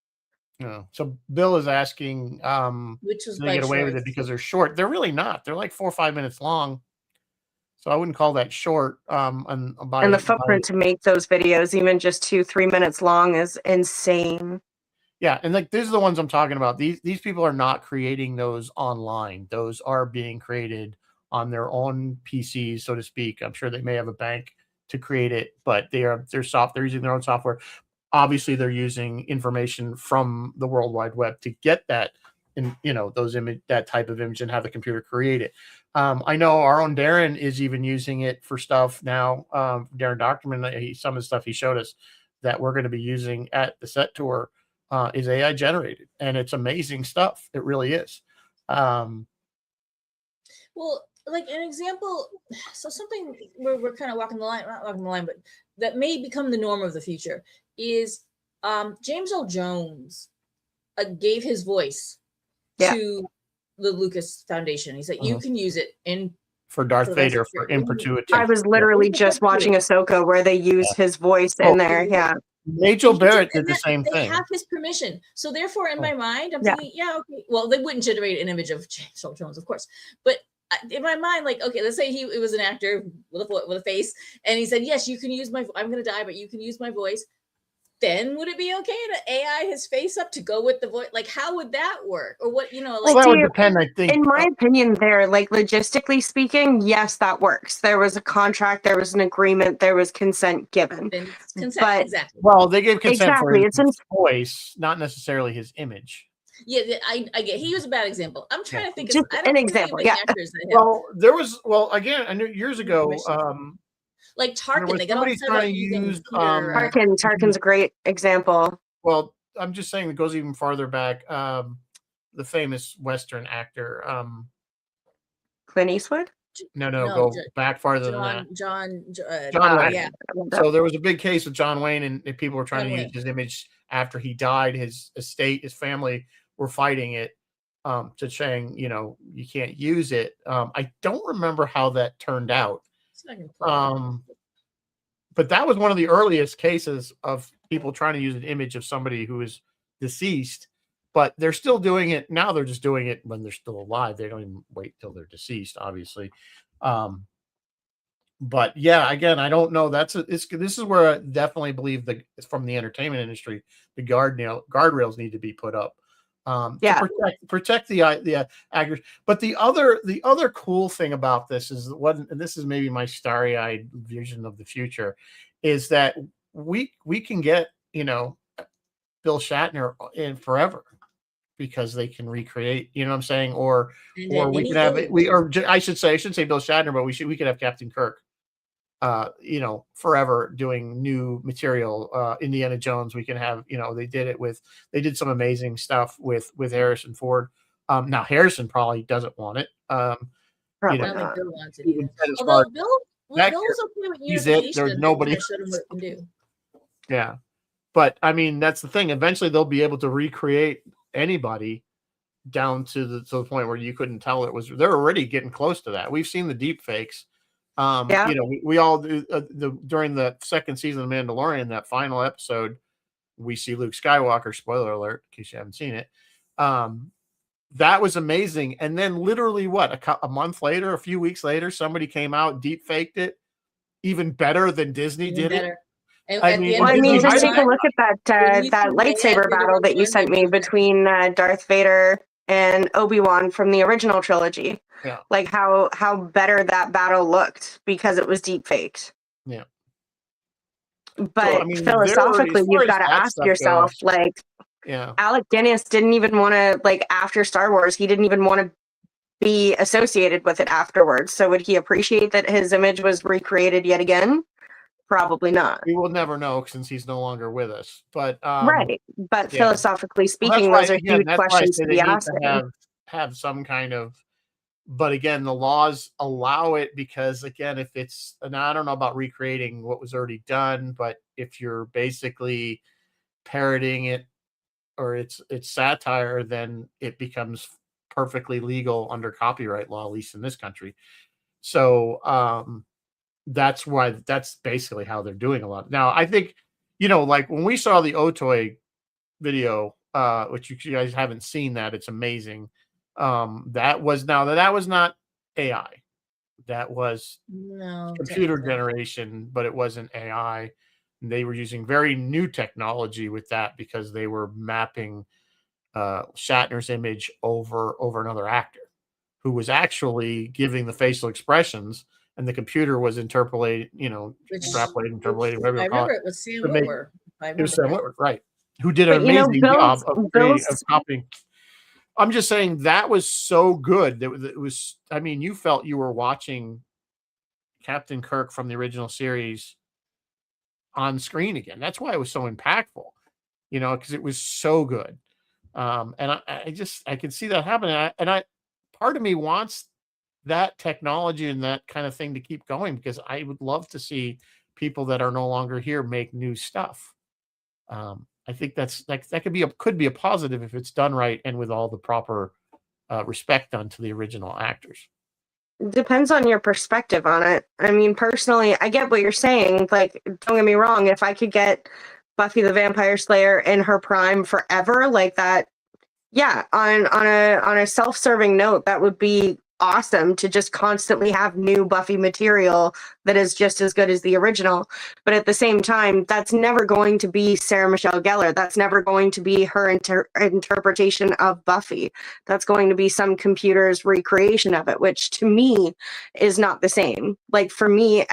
So Bill is asking, which was they get away with it because they're short. They're really not. They're like 4 or 5 minutes long. So I wouldn't call that short. And the footprint to make those videos, even just 2-3 minutes long, is insane. Yeah, and these are the ones I'm talking about. These people are not creating those online. Those are being created on their own PCs, so to speak. I'm sure they may have a bank to create it, but they're using their own software. Obviously, they're using information from the World Wide Web to get that, that type of image and have the computer create it. I know our own Darren is even using it for stuff now. Darren Doctorman, some of the stuff he showed us that we're going to be using at the set tour is AI generated, and it's amazing stuff. It really is. Well, like an example, so something where we're kind of walking the line, not walking the line, but that may become the norm of the future is James Earl Jones gave his voice to the Lucas Foundation. He said, you can use it for Darth Vader for in perpetuity. I was literally just watching Ahsoka where they used his voice in there. Yeah. Majel Barrett did the same thing. They have his permission. So therefore, in my mind, I'm thinking, okay. Well, they wouldn't generate an image of James Earl Jones, of course. But in my mind, like, okay, let's say it was an actor with a face, and he said, yes, you can use I'm going to die, but you can use my voice. Then would it be okay to AI his face up to go with the voice? Like, how would that work? Or what, like, well, that would depend, I think. In my opinion, there, like, logistically speaking, yes, that works. There was a contract, there was an agreement, there was consent given. Consent, exactly. Well, they gave consent for his it's voice, not necessarily his image. Yeah, I get. He was a bad example. I'm trying to think of an example. Yeah. Well, there was. Well, again, I knew years ago. Like Tarkin, they got somebody trying to use Tarkin's a great example. Well, I'm just saying it goes even farther back. The famous Western actor, Clint Eastwood. No, go back farther than that. John Wayne. Yeah. So there was a big case with John Wayne, and people were trying to use his image after he died. His estate, his family were fighting it, to saying, you can't use it. I don't remember how that turned out. But that was one of the earliest cases of people trying to use an image of somebody who is deceased, but they're still doing it now. They're just doing it when they're still alive. They don't even wait till they're deceased, obviously. But yeah, again, I don't know. This is where I definitely believe from the entertainment industry, the guardrails need to be put up. To protect the actors. But the other cool thing about this is and this is maybe my starry-eyed vision of the future, is that we can get Bill Shatner in forever because they can recreate. You know what I'm saying? Or we can have I should say Bill Shatner, but we could have Captain Kirk. Forever doing new material. Indiana Jones, we can have, they did some amazing stuff with Harrison Ford. Now Harrison probably doesn't want it. Probably not. Bill wants it. Although Bill's okay with unification. There's nobody. Yeah. But I mean, that's the thing. Eventually they'll be able to recreate anybody down to the point where you couldn't tell it was. They're already getting close to that. We've seen the deep fakes. We all do during the second season of Mandalorian, that final episode, we see Luke Skywalker, spoiler alert in case you haven't seen it. That was amazing. And then literally a month later, a few weeks later, somebody came out, deep faked it even better than Disney did it. Just take a look at that lightsaber battle that you sent me between Darth Vader and Obi-Wan from the original trilogy. Yeah. Like how better that battle looked because it was deep faked. Yeah. But philosophically, you've got to ask yourself, Alec Guinness didn't even want to, after Star Wars, he didn't even want to be associated with it afterwards. So would he appreciate that his image was recreated yet again? Probably not. We will never know since he's no longer with us. But right. But philosophically speaking, those are huge questions to be asking. Have some kind of. But again, the laws allow it because, again, if it's, and I don't know about recreating what was already done, but if you're basically parroting it or it's satire, then it becomes perfectly legal under copyright law, at least in this country. So that's basically how they're doing a lot. Now, I think, when we saw the Otoy video, which you guys haven't seen that, it's amazing. That was not AI. That was computer generation, but it wasn't AI. And they were using very new technology with that because they were mapping Shatner's image over another actor who was actually giving the facial expressions, and the computer was interpolating, interpolating, whatever you call it. I remember it was Sam Witwer. It was Sam Witwer, right? Who did an amazing job of copying. I'm just saying that was so good that it was. I mean, you felt you were watching Captain Kirk from the original series on screen again. That's why it was so impactful, because it was so good. And I can see that happening. And part of me wants that technology and that kind of thing to keep going, because I would love to see people that are no longer here make new stuff. I think that could be a positive if it's done right and with all the proper respect done to the original actors. Depends on your perspective on it. I mean, personally, I get what you're saying. Like, don't get me wrong, if I could get Buffy the Vampire Slayer in her prime forever like that, yeah, on a self-serving note, that would be awesome to just constantly have new Buffy material that is just as good as the original. But at the same time, that's never going to be Sarah Michelle Gellar. That's never going to be her interpretation of Buffy. That's going to be some computer's recreation of it, which to me is not the same. Like, for me,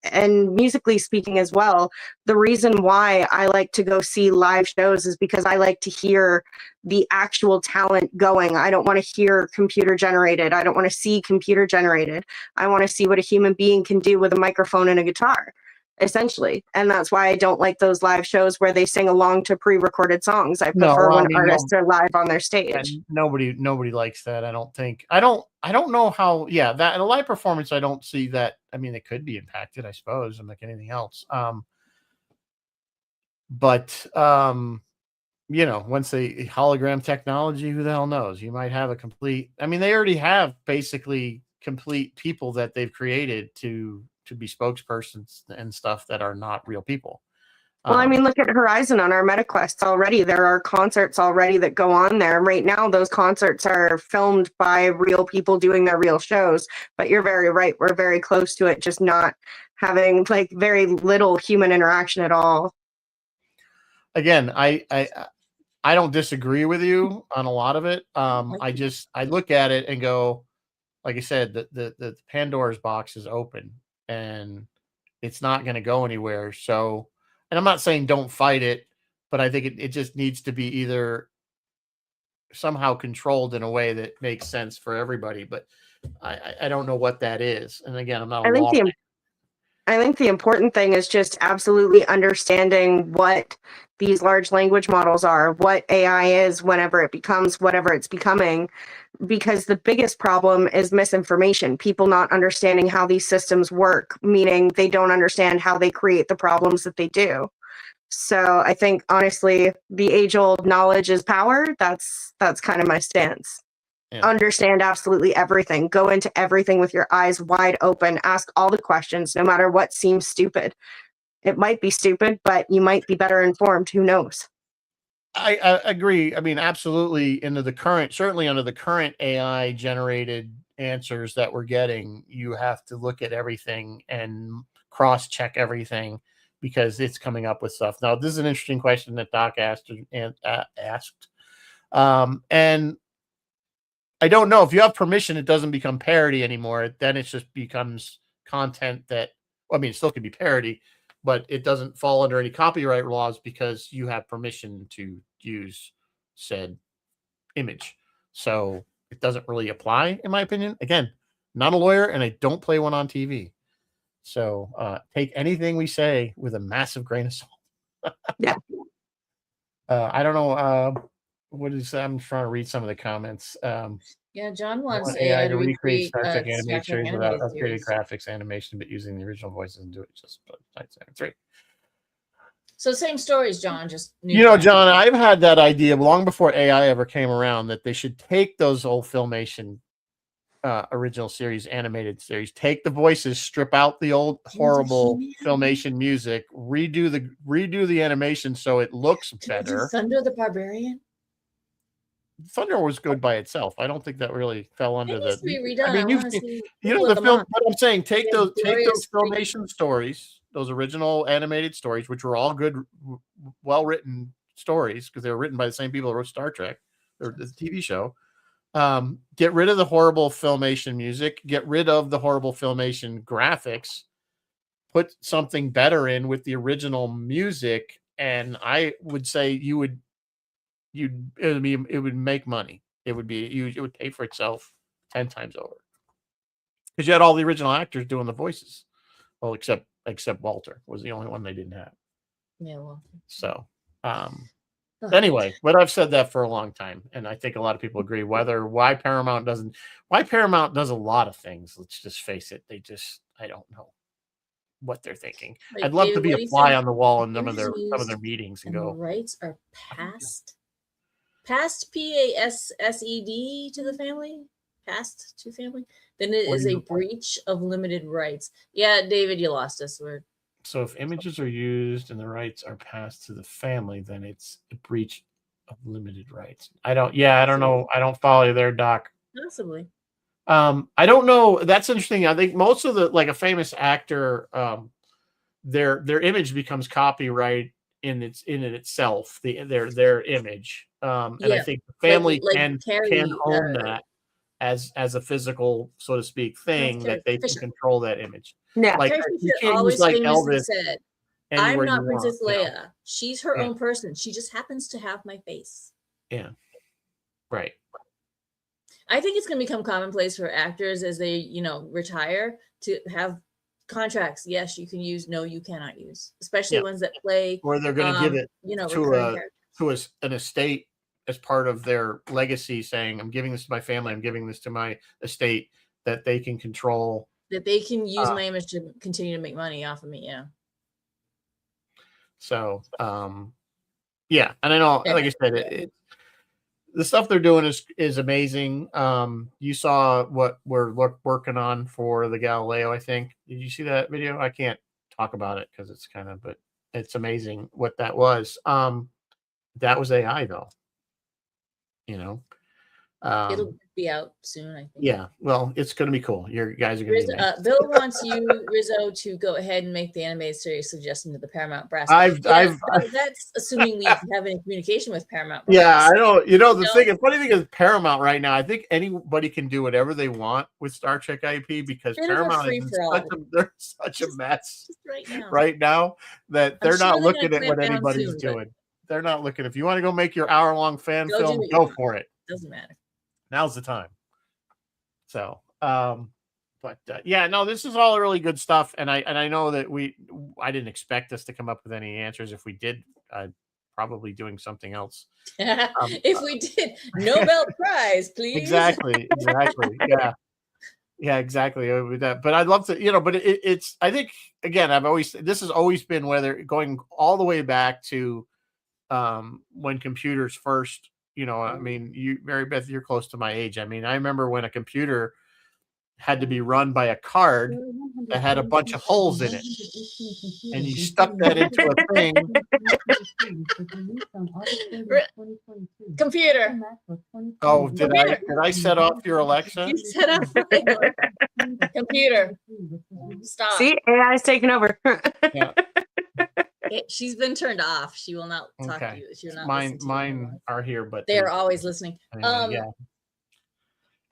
and musically speaking as well, the reason why I like to go see live shows is because I like to hear the actual talent going. I don't want to hear computer generated. I don't want to see computer generated. I want to see what a human being can do with a microphone and a guitar, essentially. And that's why I don't like those live shows where they sing along to pre-recorded songs. I prefer when artists are live on their stage. Nobody likes that. I don't think. I don't know how. Yeah, that in a live performance, I don't see that. I mean, it could be impacted, I suppose, and like anything else. But once a hologram technology, who the hell knows? You might have a complete. I mean, they already have basically complete people that they've created to be spokespersons and stuff that are not real people. Well, I mean, look at Horizon on our MetaQuest already. There are concerts already that go on there. Right now, those concerts are filmed by real people doing their real shows. But you're very right. We're very close to it, just not having like very little human interaction at all. Again, I don't disagree with you on a lot of it. I look at it and go, like I said, the Pandora's box is open and it's not going to go anywhere. So, and I'm not saying don't fight it, but I think it just needs to be either somehow controlled in a way that makes sense for everybody. But I don't know what that is. And again, I'm not a lawmaker. I think the important thing is just absolutely understanding what these large language models are, what AI is whenever it becomes whatever it's becoming, because the biggest problem is misinformation, people not understanding how these systems work, meaning they don't understand how they create the problems that they do. So I think, honestly, the age-old knowledge is power. That's kind of my stance. Yeah. Understand absolutely everything. Go into everything with your eyes wide open. Ask all the questions, no matter what seems stupid. It might be stupid, but you might be better informed. Who knows? I agree. I mean, absolutely. Certainly under the current AI generated answers that we're getting, you have to look at everything and cross-check everything because it's coming up with stuff. Now, this is an interesting question that Doc asked. And I don't know if you have permission, it doesn't become parody anymore. Then it just becomes content that, it still can be parody, but it doesn't fall under any copyright laws because you have permission to use said image. So it doesn't really apply, in my opinion. Again, not a lawyer, and I don't play one on TV. So take anything we say with a massive grain of salt. Yeah. I don't know. I'm trying to read some of the comments. Yeah, John wants AI to recreate Star Trek animated series without upgraded graphics, animation, but using the original voices and do it just 3. So same stories, John. Just John, I've had that idea long before AI ever came around that they should take those old Filmation original series, animated series, take the voices, strip out the old horrible Filmation music, redo the animation so it looks better. Thunder the Barbarian. Thunder was good by itself. I don't think that really fell under the. To be redone. I mean, the film. But I'm saying take those Filmation stories, those original animated stories, which were all good, well written stories because they were written by the same people that wrote Star Trek or the TV show. Get rid of the horrible Filmation music. Get rid of the horrible Filmation graphics. Put something better in with the original music, and I would say it would make money. it would be it would pay for itself 10 times over because you had all the original actors doing the voices. Well, except Walter was the only one they didn't have. Yeah, well. So, anyway, but I've said that for a long time, and I think a lot of people agree. Why Paramount does a lot of things. Let's just face it. I don't know what they're thinking. Like, I'd love to David, be what a do you fly think on the wall in some of images their meetings and and go. the rights are passed PASSED to the family, passed to family, then it What is do you a mean? breach of limited rights. Yeah, David, you lost us. So if images are used and the rights are passed to the family, then it's a breach of limited rights. I don't know. I don't follow you there, Doc. Possibly. I don't know. That's interesting. I think most of like a famous actor, their image becomes copyright in itself, their image. And I think the family can own that as a physical, so to speak, thing that they can control that image. Yeah. Like Carrie you Fisher can't always use like famously Elvis said, anywhere I'm not you Princess want, Leia. She's her Yeah. own person. She just happens to have my face. Yeah. Right. I think it's going to become commonplace for actors as they, retire to have contracts. Yes, you can use. No, you cannot use. Especially ones that play. Or they're going to give it recurring characters. to an estate as part of their legacy, saying, "I'm giving this to my family. I'm giving this to my estate that they can control." That they can use my image to continue to make money off of me. Yeah. So, yeah, and I know, like I said, the stuff they're doing is amazing. You saw what we're working on for the Galileo, I think. Did you see that video? I can't talk about it because it's but it's amazing what that was. That was AI though. It'll be out soon, I think. Yeah, well, it's going to be cool. You guys are going to be nice. Bill wants you, Rizzo, to go ahead and make the animated series suggestion to the Paramount brass. That's assuming we have any communication with Paramount brass. Yeah, I don't. The funny thing is Paramount right now. I think anybody can do whatever they want with Star Trek IP because Paramount is they're such a mess right now that they're not looking at what anybody's doing. They're not looking. If you want to go make your hour-long fan film, go for it. Doesn't matter. Now's the time. So, this is all really good stuff, and I know that I didn't expect us to come up with any answers. If we did, probably doing something else. If we did, Nobel Prize, please. Exactly. Yeah, exactly. But I'd love to, but it's. I think again, this has always been going all the way back to when computers first. I mean, Mary Beth, you're close to my age. I mean, I remember when a computer had to be run by a card that had a bunch of holes in it, and you stuck that into a thing. Computer. Oh, did I set off your Alexa? You set off computer. Stop. See, AI's taking over. Yeah. She's been turned off. She will not talk to you. She will not mine are here, but they are always listening.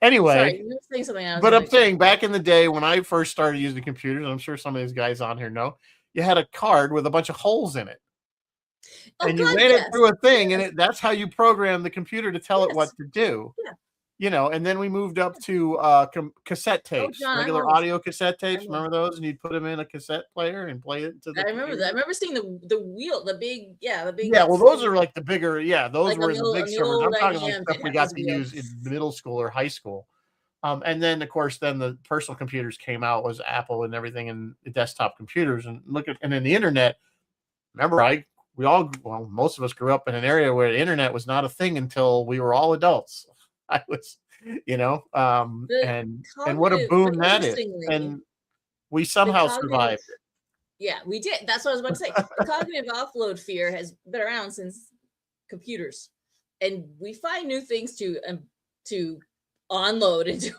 Anyway, sorry, you were saying something else. But I'm saying back in the day when I first started using computers, I'm sure some of these guys on here know, you had a card with a bunch of holes in it. And you ran it through a thing, and that's how you program the computer to tell it what to do. Yeah. And then we moved up to cassette tapes, regular audio cassette tapes. Remember those? And you'd put them in a cassette player and play it to the. I remember that. I remember seeing the wheel, the big. Yeah, well, those are like the bigger. Yeah, those were the big servers. I'm talking like stuff we got to use in middle school or high school. And then, of course, the personal computers came out, was Apple and everything, and the desktop computers, and then the internet. Remember, most of us grew up in an area where the internet was not a thing until we were all adults. I was, and what a boom that is. And we somehow survived it. Yeah, we did. That's what I was about to say. The cognitive offload fear has been around since computers, and we find new things to onload into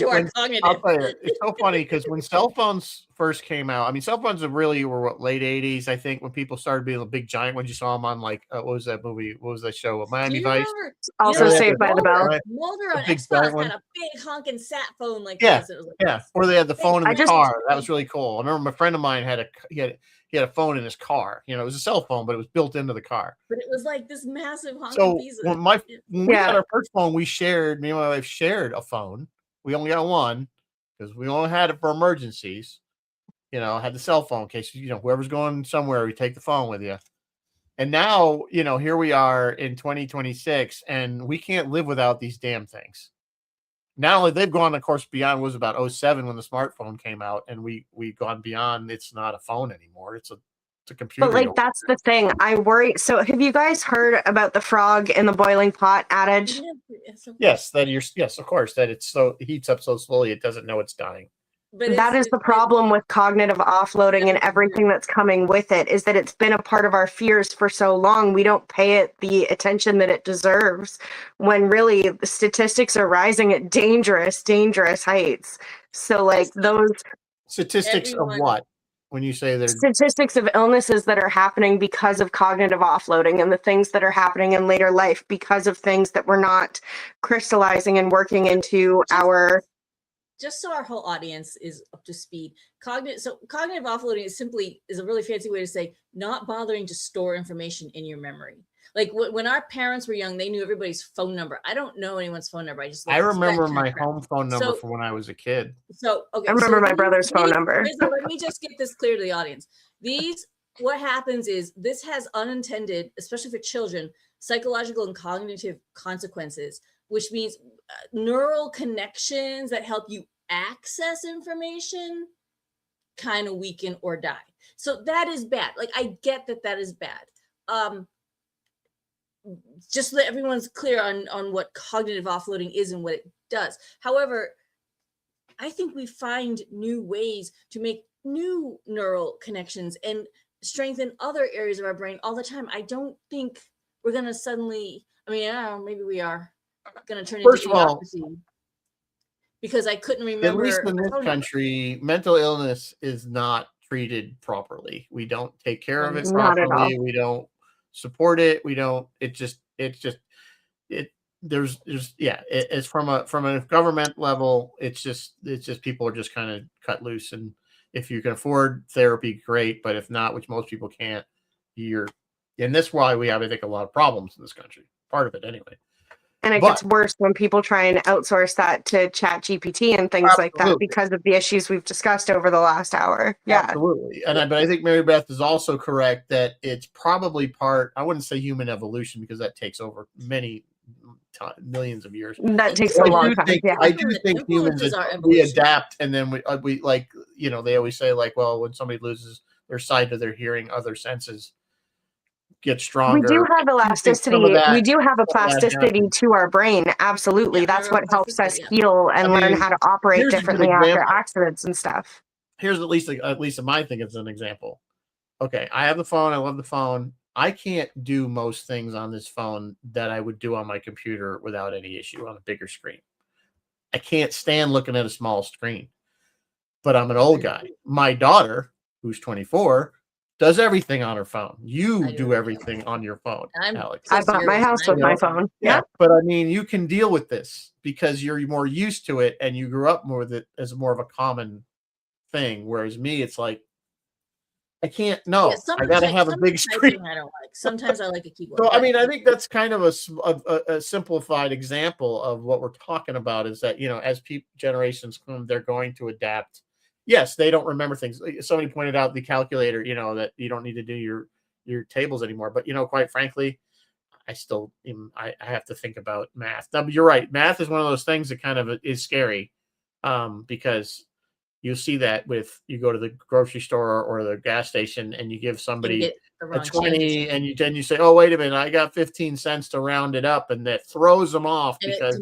our cognitive. I'll tell you, it's so funny because when cell phones first came out, I mean, cell phones really were late 80s, I think, when people started being a big giant ones. You saw them on what was that movie? What was that show? Miami Vice. Also Saved by the Bell. Mulder on Xbox had a big honking sat phone like this. It was or they had the phone in the car. That was really cool. I remember a friend of mine he had a phone in his car. You know, it was a cell phone, but it was built into the car. But it was like this massive honking So piece. when we got our first phone, me and my wife shared a phone. We only got one because we only had it for emergencies. You know, had the cell phone in case, you know, whoever's going somewhere, you take the phone with you. And now, you know, here we are in 2026 and we can't live without these damn things. Not only they've gone, of course, beyond, was about 07 when the smartphone came out, and we've gone beyond. It's not a phone anymore. It's a computer. But like, that's the thing. I worry. So have you guys heard about the frog in the boiling pot adage? Yes, of course, that it's so it heats up so slowly it doesn't know it's dying. But that is the problem with cognitive offloading and everything that's coming with it, is that it's been a part of our fears for so long. We don't pay it the attention that it deserves, when really the statistics are rising at dangerous heights. So like those statistics of what? When you say there's statistics of illnesses that are happening because of cognitive offloading, and the things that are happening in later life because of things that we're not crystallizing and working into our... Just so our whole audience is up to speed, cognitive offloading is a really fancy way to say not bothering to store information in your memory. Like when our parents were young, they knew everybody's phone number. I don't know anyone's phone number. I remember my home phone number from when I was a kid. So okay, I remember my brother's phone number. So let me just get this clear to the audience. What happens is this has unintended, especially for children, psychological and cognitive consequences, which means neural connections that help you access information kind of weaken or die. So that is bad. Like, I get that is bad. Just so that everyone's clear on what cognitive offloading is and what it does. However, I think we find new ways to make new neural connections and strengthen other areas of our brain all the time. I don't think we're going to suddenly, I mean, I don't know, maybe we are going to turn into idiocracy, because I couldn't remember. At least in this country, mental illness is not treated properly. We don't take care of it properly. We don't support it. We don't. It's from a government level. It's just people are just kind of cut loose, and if you can afford therapy, great. But if not, which most people can't, and that's why we have, I think, a lot of problems in this country. Part of it, anyway. And it gets worse when people try and outsource that to Chat GPT and things like that, because of the issues we've discussed over the last hour. Yeah, absolutely. But I think Mary Beth is also correct that it's probably part, I wouldn't say human evolution, because that takes over many millions of years. That takes a long time. I do think humans, we adapt, and then we like, you know, they always say, like, well, when somebody loses their sight or their hearing, other senses get stronger. We do have elasticity. We do have a plasticity to our brain. Absolutely. That's what helps us heal and learn how to operate differently after accidents and stuff. Here's at least in my thing, it's an example. Okay, I have the phone. I love the phone. I can't do most things on this phone that I would do on my computer without any issue on a bigger screen. I can't stand looking at a small screen. But I'm an old guy. My daughter, who's 24, does everything on her phone. You do everything on your phone, Alex. I bought my house with my phone. Yeah, but I mean, you can deal with this because you're more used to it and you grew up more with it as more of a common thing. Whereas me, it's like, I can't. No, I got to have a big screen. I don't like. Sometimes I like a keyboard. So I mean, I think that's kind of a simplified example of what we're talking about. Is that, you know, as generations come, they're going to adapt. Yes, they don't remember things. Somebody pointed out the calculator, you know, that you don't need to do your tables anymore. But, you know, quite frankly, I still I have to think about math. Now, you're right. Math is one of those things that kind of is scary, because you see that you go to the grocery store or the gas station and you give somebody a 20 and you say, oh, wait a minute, I got 15 cents to round it up, and that throws them off because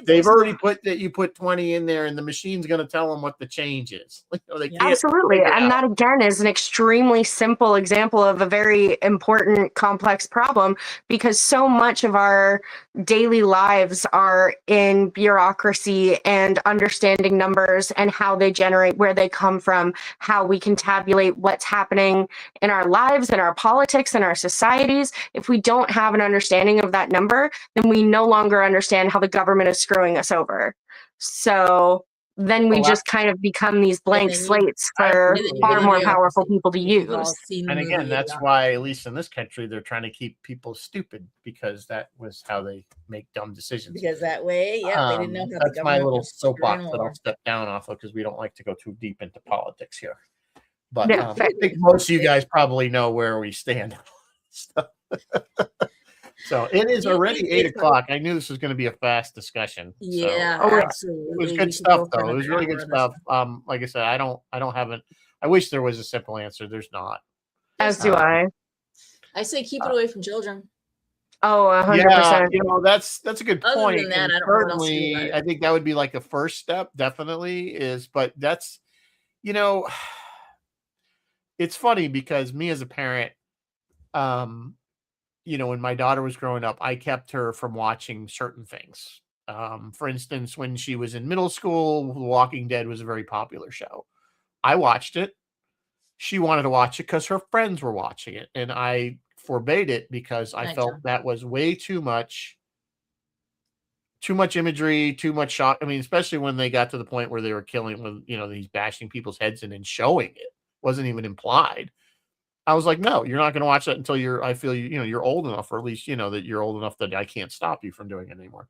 they've already you put 20 in there and the machine's going to tell them what the change is. Absolutely. And that again is an extremely simple example of a very important complex problem, because so much of our daily lives are in bureaucracy and understanding numbers and how they generate, where they come from, how we can tabulate what's happening in our lives and our politics and our societies. If we don't have an understanding of that number, then we no longer understand how the government is screwing us over. So then we Well, just kind of become these blank then you- slates I for agree with you. far more Yeah. powerful people to We've all use. seen the And again, movie that's Idiocracy. why, at least in this country, they're trying to keep people stupid because that was how they make dumb decisions. Because that way, yeah, they didn't know how the That's my government little was screwing soapbox that I'll over. step down off of because we don't like to go too deep into politics here. But Yeah, I fair. think most of you guys probably know where we stand. So it is Yeah, already we 8 did. o'clock. I knew this was going to be a fast discussion. Yeah, Oh, yeah. absolutely. It was We good could stuff go for though. It was another really good hour of stuff. Like I said, I don't have it. I wish there was a simple answer. There's not. As do Um, I. I say keep it away from children. Oh, 100%. Yeah, that's a good Other point. than that, And I don't know what else to do certainly, about it. I think that would be like the first step. Definitely is, but that's it's funny because me as a parent, when my daughter was growing up, I kept her from watching certain things. For instance, when she was in middle school, The Walking Dead was a very popular show. I watched it. She wanted to watch it because her friends were watching it, and I forbade it because I Right, felt John. that was way too much imagery, too much shock. I mean, especially when they got to the point where they were killing with, these bashing people's heads in and showing it. Wasn't even implied. I was like, no, you're not going to watch that until I feel you're old enough, or at least, that you're old enough that I can't stop you from doing it anymore.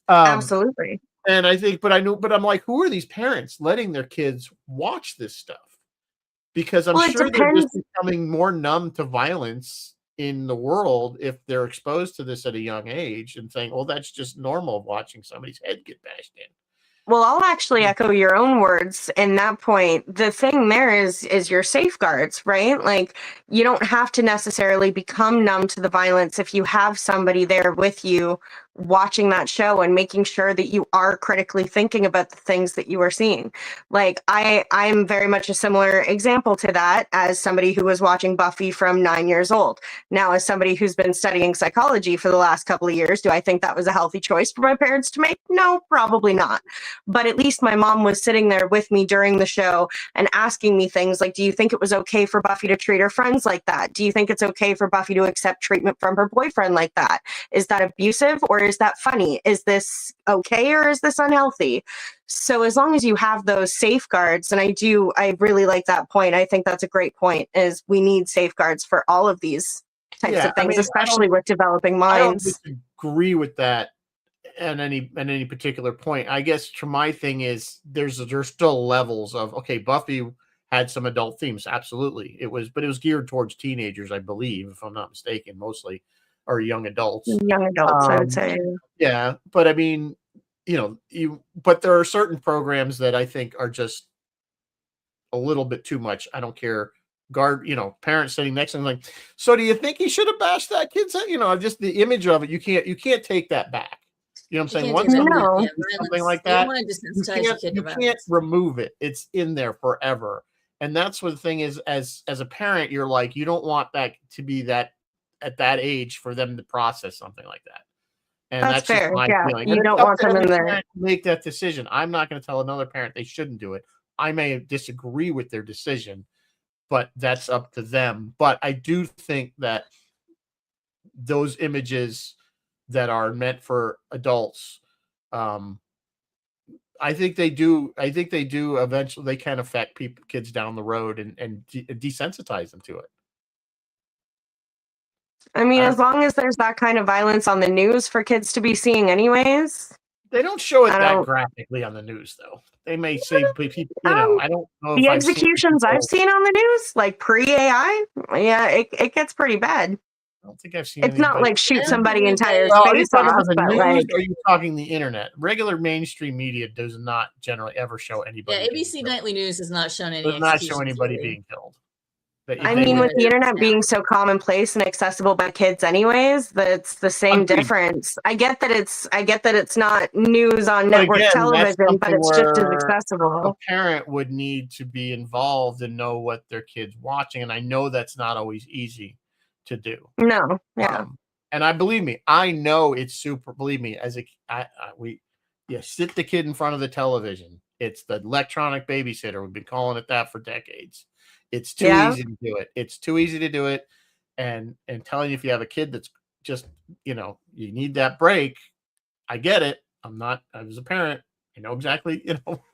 Absolutely. And I think, but I'm like, who are these parents letting their kids watch this stuff? Because I'm Well, it sure they're just depends. becoming more numb to violence in the world if they're exposed to this at a young age and saying, "Oh, that's just normal watching somebody's head get bashed in." Well, I'll actually echo your own words in that point. The thing there is your safeguards, right? Like, you don't have to necessarily become numb to the violence if you have somebody there with you watching that show and making sure that you are critically thinking about the things that you are seeing. Like, I'm very much a similar example to that as somebody who was watching Buffy from 9 years old. Now, as somebody who's been studying psychology for the last couple of years, do I think that was a healthy choice for my parents to make? No, probably not. But at least my mom was sitting there with me during the show and asking me things like, do you think it was okay for Buffy to treat her friends like that? Do you think it's okay for Buffy to accept treatment from her boyfriend like that? Is that abusive or is that funny? Is this okay or is this unhealthy? So as long as you have those safeguards, and I really like that point. I think that's a great point, is we need safeguards for all of these types of things, especially with developing minds. I don't disagree with that at any particular point. I guess my thing is there's still levels of, okay, Buffy had some adult themes, absolutely. But it was geared towards teenagers, I believe, if I'm not mistaken, mostly, or young adults. Young adults, I would say. Yeah, but I mean, but there are certain programs that I think are just a little bit too much. I don't care. Parents sitting next to them like, so do you think he should have bashed that kid's head? Just the image of it, you can't take that back. You know what I'm saying? Once somebody does something like that, you can't remove it. It's in there forever. And that's what the thing is, as a parent, you're like, you don't want that to be that at that age for them to process something like that. And that's fair. just my feeling. You don't want them in there to make that decision. I'm not going to tell another parent they shouldn't do it. I may disagree with their decision, but that's up to them. But I do think that those images that are meant for adults, I think they do eventually. They can affect kids down the road and desensitize them to it. I mean, as long as there's that kind of violence on the news for kids to be seeing anyways. They don't show it that graphically on the news, though. They may say, I don't know. The executions I've seen on the news, like pre-AI, yeah, it gets pretty bad. I don't think I've seen. It's not like shoot somebody entire face off, the but news, like, or are you talking the internet? Regular mainstream media does not generally ever show anybody. Yeah, ABC Nightly News has not shown any. Does not show anybody being killed. I mean, with the internet being so commonplace and accessible by kids anyways, that's the same difference. I get that it's not news on network television, but it's just as accessible. A parent would need to be involved and know what their kid's watching, and I know that's not always easy to do. No, yeah. And believe me, I know it's super. Believe me, sit the kid in front of the television. It's the electronic babysitter. We've been calling it that for decades. It's too easy to do it. It's too easy to do it. And telling you, if you have a kid that's just, you need that break, I get it. I was a parent I know exactly,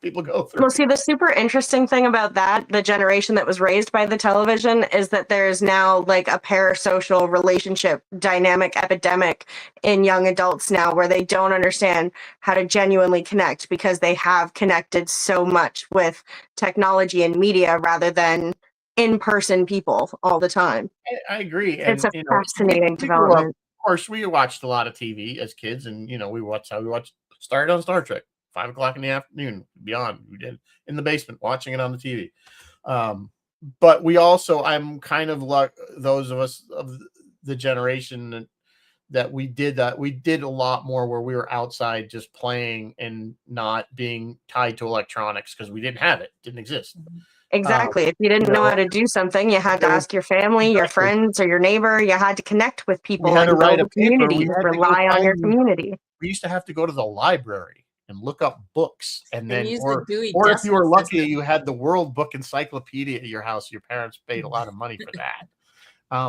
people go through. Well, see, the super interesting thing about that, the generation that was raised by the television, is that there's now like a parasocial relationship dynamic epidemic in young adults now where they don't understand how to genuinely connect because they have connected so much with technology and media rather than in-person people all the time. I agree. And, It's a fascinating we grew up, development. of course, we watched a lot of TV as kids, and we watched started on Star Trek, 5 o'clock in the afternoon, beyond. We did in the basement watching it on the TV. But we also, I'm kind of like those of us of the generation that we did a lot more where we were outside just playing and not being tied to electronics because we didn't have it, didn't exist. Exactly. If you didn't know how to do something, you had to ask your family, your friends, or your neighbor. You had to connect with people had to and write build a paper. community, rely on your community. We used to have to go to the library and look up books, and then use or the Dewey if you were Decimal lucky, System. you had the World Book Encyclopedia at your house. Your parents paid a lot of money for that.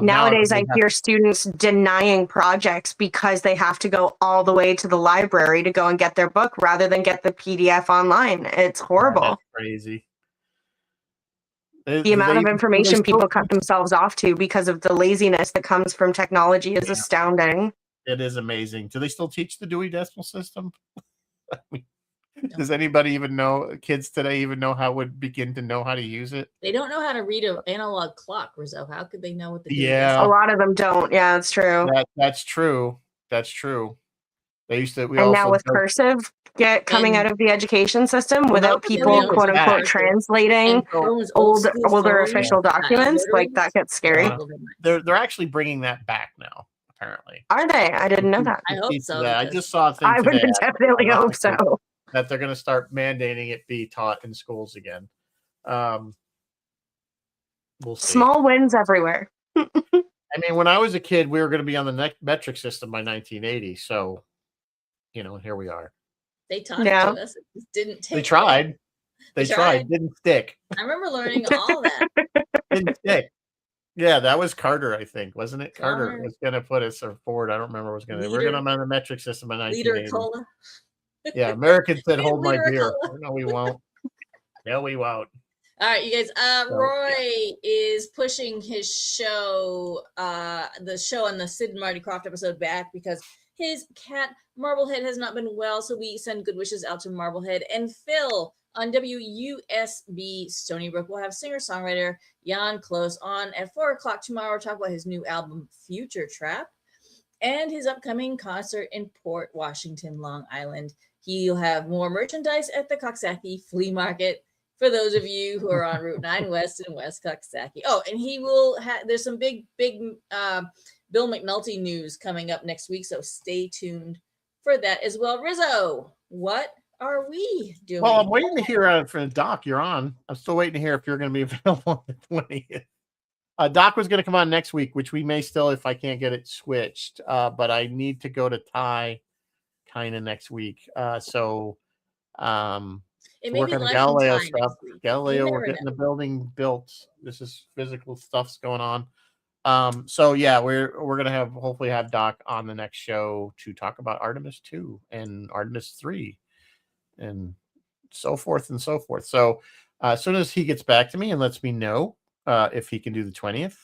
Nowadays, I hear students denying projects because they have to go all the way to the library to go and get their book rather than get the PDF online. It's horrible. That's crazy. The amount of information people cut themselves off to because of the laziness that comes from technology is astounding. It is amazing. Do they still teach the Dewey Decimal System? Does anybody even know? Kids today even know how would begin to know how to use it? They don't know how to read an analog clock, Rizzo. How could they know what the A lot of them don't. Yeah, that's true. That's true. That's true. They used to. Now with cursive coming out of the education system without people quote unquote translating older official documents, like that gets scary. They're actually bringing that back now. Apparently, are they? I didn't know that. I hope so. I just saw a thing. I would definitely hope so. That they're going to start mandating it be taught in schools again. We'll see. Small wins everywhere. I mean, when I was a kid, we were going to be on the metric system by 1980. So, here we are. They taught it to us. It just didn't take. They tried. They tried. Didn't stick. I remember learning all that. Didn't stick. Yeah, that was Carter, I think, wasn't it? Carter was going to put us forward. I don't remember what was going to. We're going to on the metric system by 1980. Cola. Yeah, Americans said, "Hold my beer." No, we won't. No, we won't. All right, you guys. Roy is pushing his show, the show on the Sid and Marty Krofft episode back because his cat Marblehead has not been well. So we send good wishes out to Marblehead. And Phil on WUSB Stony Brook will have singer-songwriter Jan Close on at 4:00 tomorrow. Talk about his new album Future Trap and his upcoming concert in Port Washington, Long Island. He'll have more merchandise at the Coxsackie Flea Market for those of you who are on Route 9 West and West Coxsackie. Oh, and he will have, there's some big Bill McNulty news coming up next week, so stay tuned for that as well. Rizzo, what are we doing? Well, I'm waiting to hear from Doc. You're on. I'm still waiting to hear if you're going to be available on the 20th. Doc was going to come on next week, which we may still if I can't get it switched. But I need to go to Thai kind of next week. So work on the Galileo stuff. Galileo, we're getting the building built. This is physical stuff's going on. So yeah, we're gonna hopefully have Doc on the next show to talk about Artemis 2 and Artemis 3 and so forth and so forth. So as soon as he gets back to me and lets me know if he can do the 20th,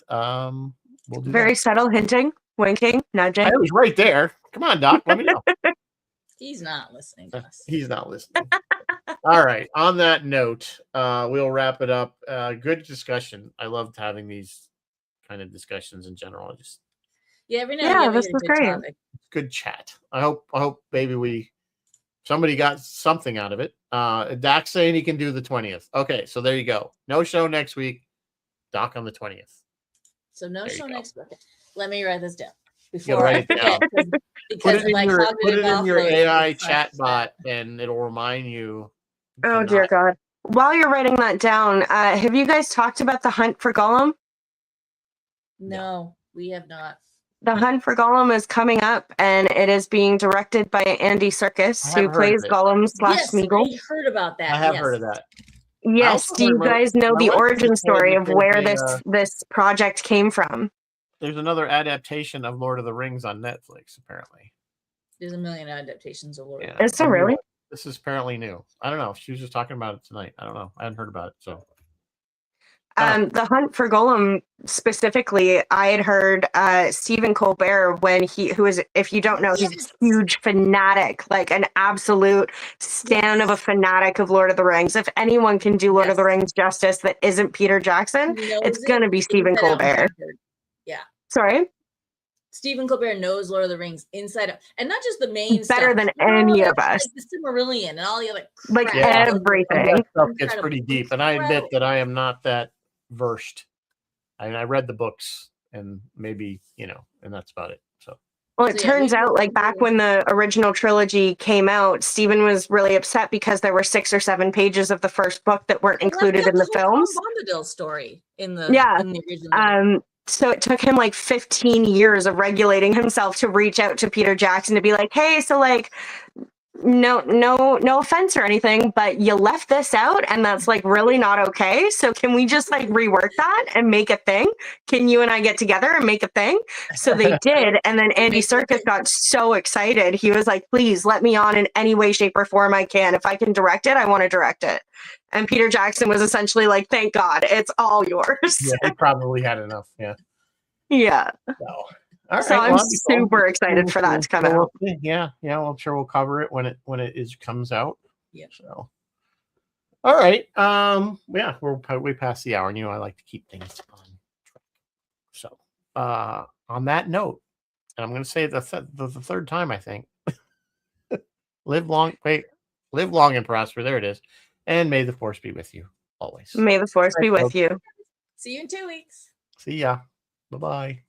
we'll do very subtle hinting, winking, nudging. I was right there. Come on, Doc, let me know. He's not listening to us. He's not listening. All right. On that note, we'll wrap it up. Good discussion. I loved having these kind of discussions in general. Just every now this was great. Topic. Good chat. I hope maybe somebody got something out of it. Doc's saying he can do the 20th. Okay, so there you go. No show next week. Doc on the 20th. So no show next week. Let me write this down. Before write it down. Put it in your AI chat bot and it'll remind you. Oh dear God. While you're writing that down, have you guys talked about the Hunt for Gollum? No, we have not. The Hunt for Gollum is coming up and it is being directed by Andy Serkis, who plays Gollum / Smeagol. I heard about that. I have heard of that. Yes, do you guys know the origin story of where this project came from? There's another adaptation of Lord of the Rings on Netflix, apparently. There's a million adaptations of Lord of the Rings. Is there really? This is apparently new. I don't know. She was just talking about it tonight. I don't know. I hadn't heard about it. So The Hunt for Golem specifically, I had heard Stephen Colbert who is, if you don't know, he's Yes. a huge fanatic, like an absolute stan of a fanatic of Lord of the Rings. If anyone can do Lord of the Rings justice that isn't Peter Jackson, He knows it's going to be Stephen inside out and Colbert. backward. Yeah. Sorry? Stephen Colbert knows Lord of the Rings inside out, and not just the main Better stuff. than any of like us. the Silmarillion and all the other Like crap. everything. that stuff gets Incredible. pretty deep, and I admit that I am not that versed. I mean, I read the books, and maybe and that's about it. So. Well, it turns out, like back when the original trilogy came out, Stephen was really upset because there were 6 or 7 pages of the first book that weren't included in the films. Tom Bombadil story in the original. So it took him like 15 years of regulating himself to reach out to Peter Jackson to be like, hey, so like, no offense or anything, but you left this out and that's like really not okay. So can we just like rework that and make a thing? Can you and I get together and make a thing? So they did. And then Andy Serkis got so excited. He was like, please let me on in any way, shape, or form I can. If I can direct it, I want to direct it. And Peter Jackson was essentially like, thank God, it's all yours. Yeah, he probably had enough. Yeah. Yeah. So, all right, so I'm super excited for that to come out. Yeah. Well, I'm sure we'll cover it when it comes out. Yeah. So, all right. Yeah, we're way past the hour, and I like to keep things on track. So, on that note, and I'm going to say the third time, I think. live long and prosper. There it is. And may the force be with you always. May the force be with you. See you in 2 weeks. See ya. Bye-bye.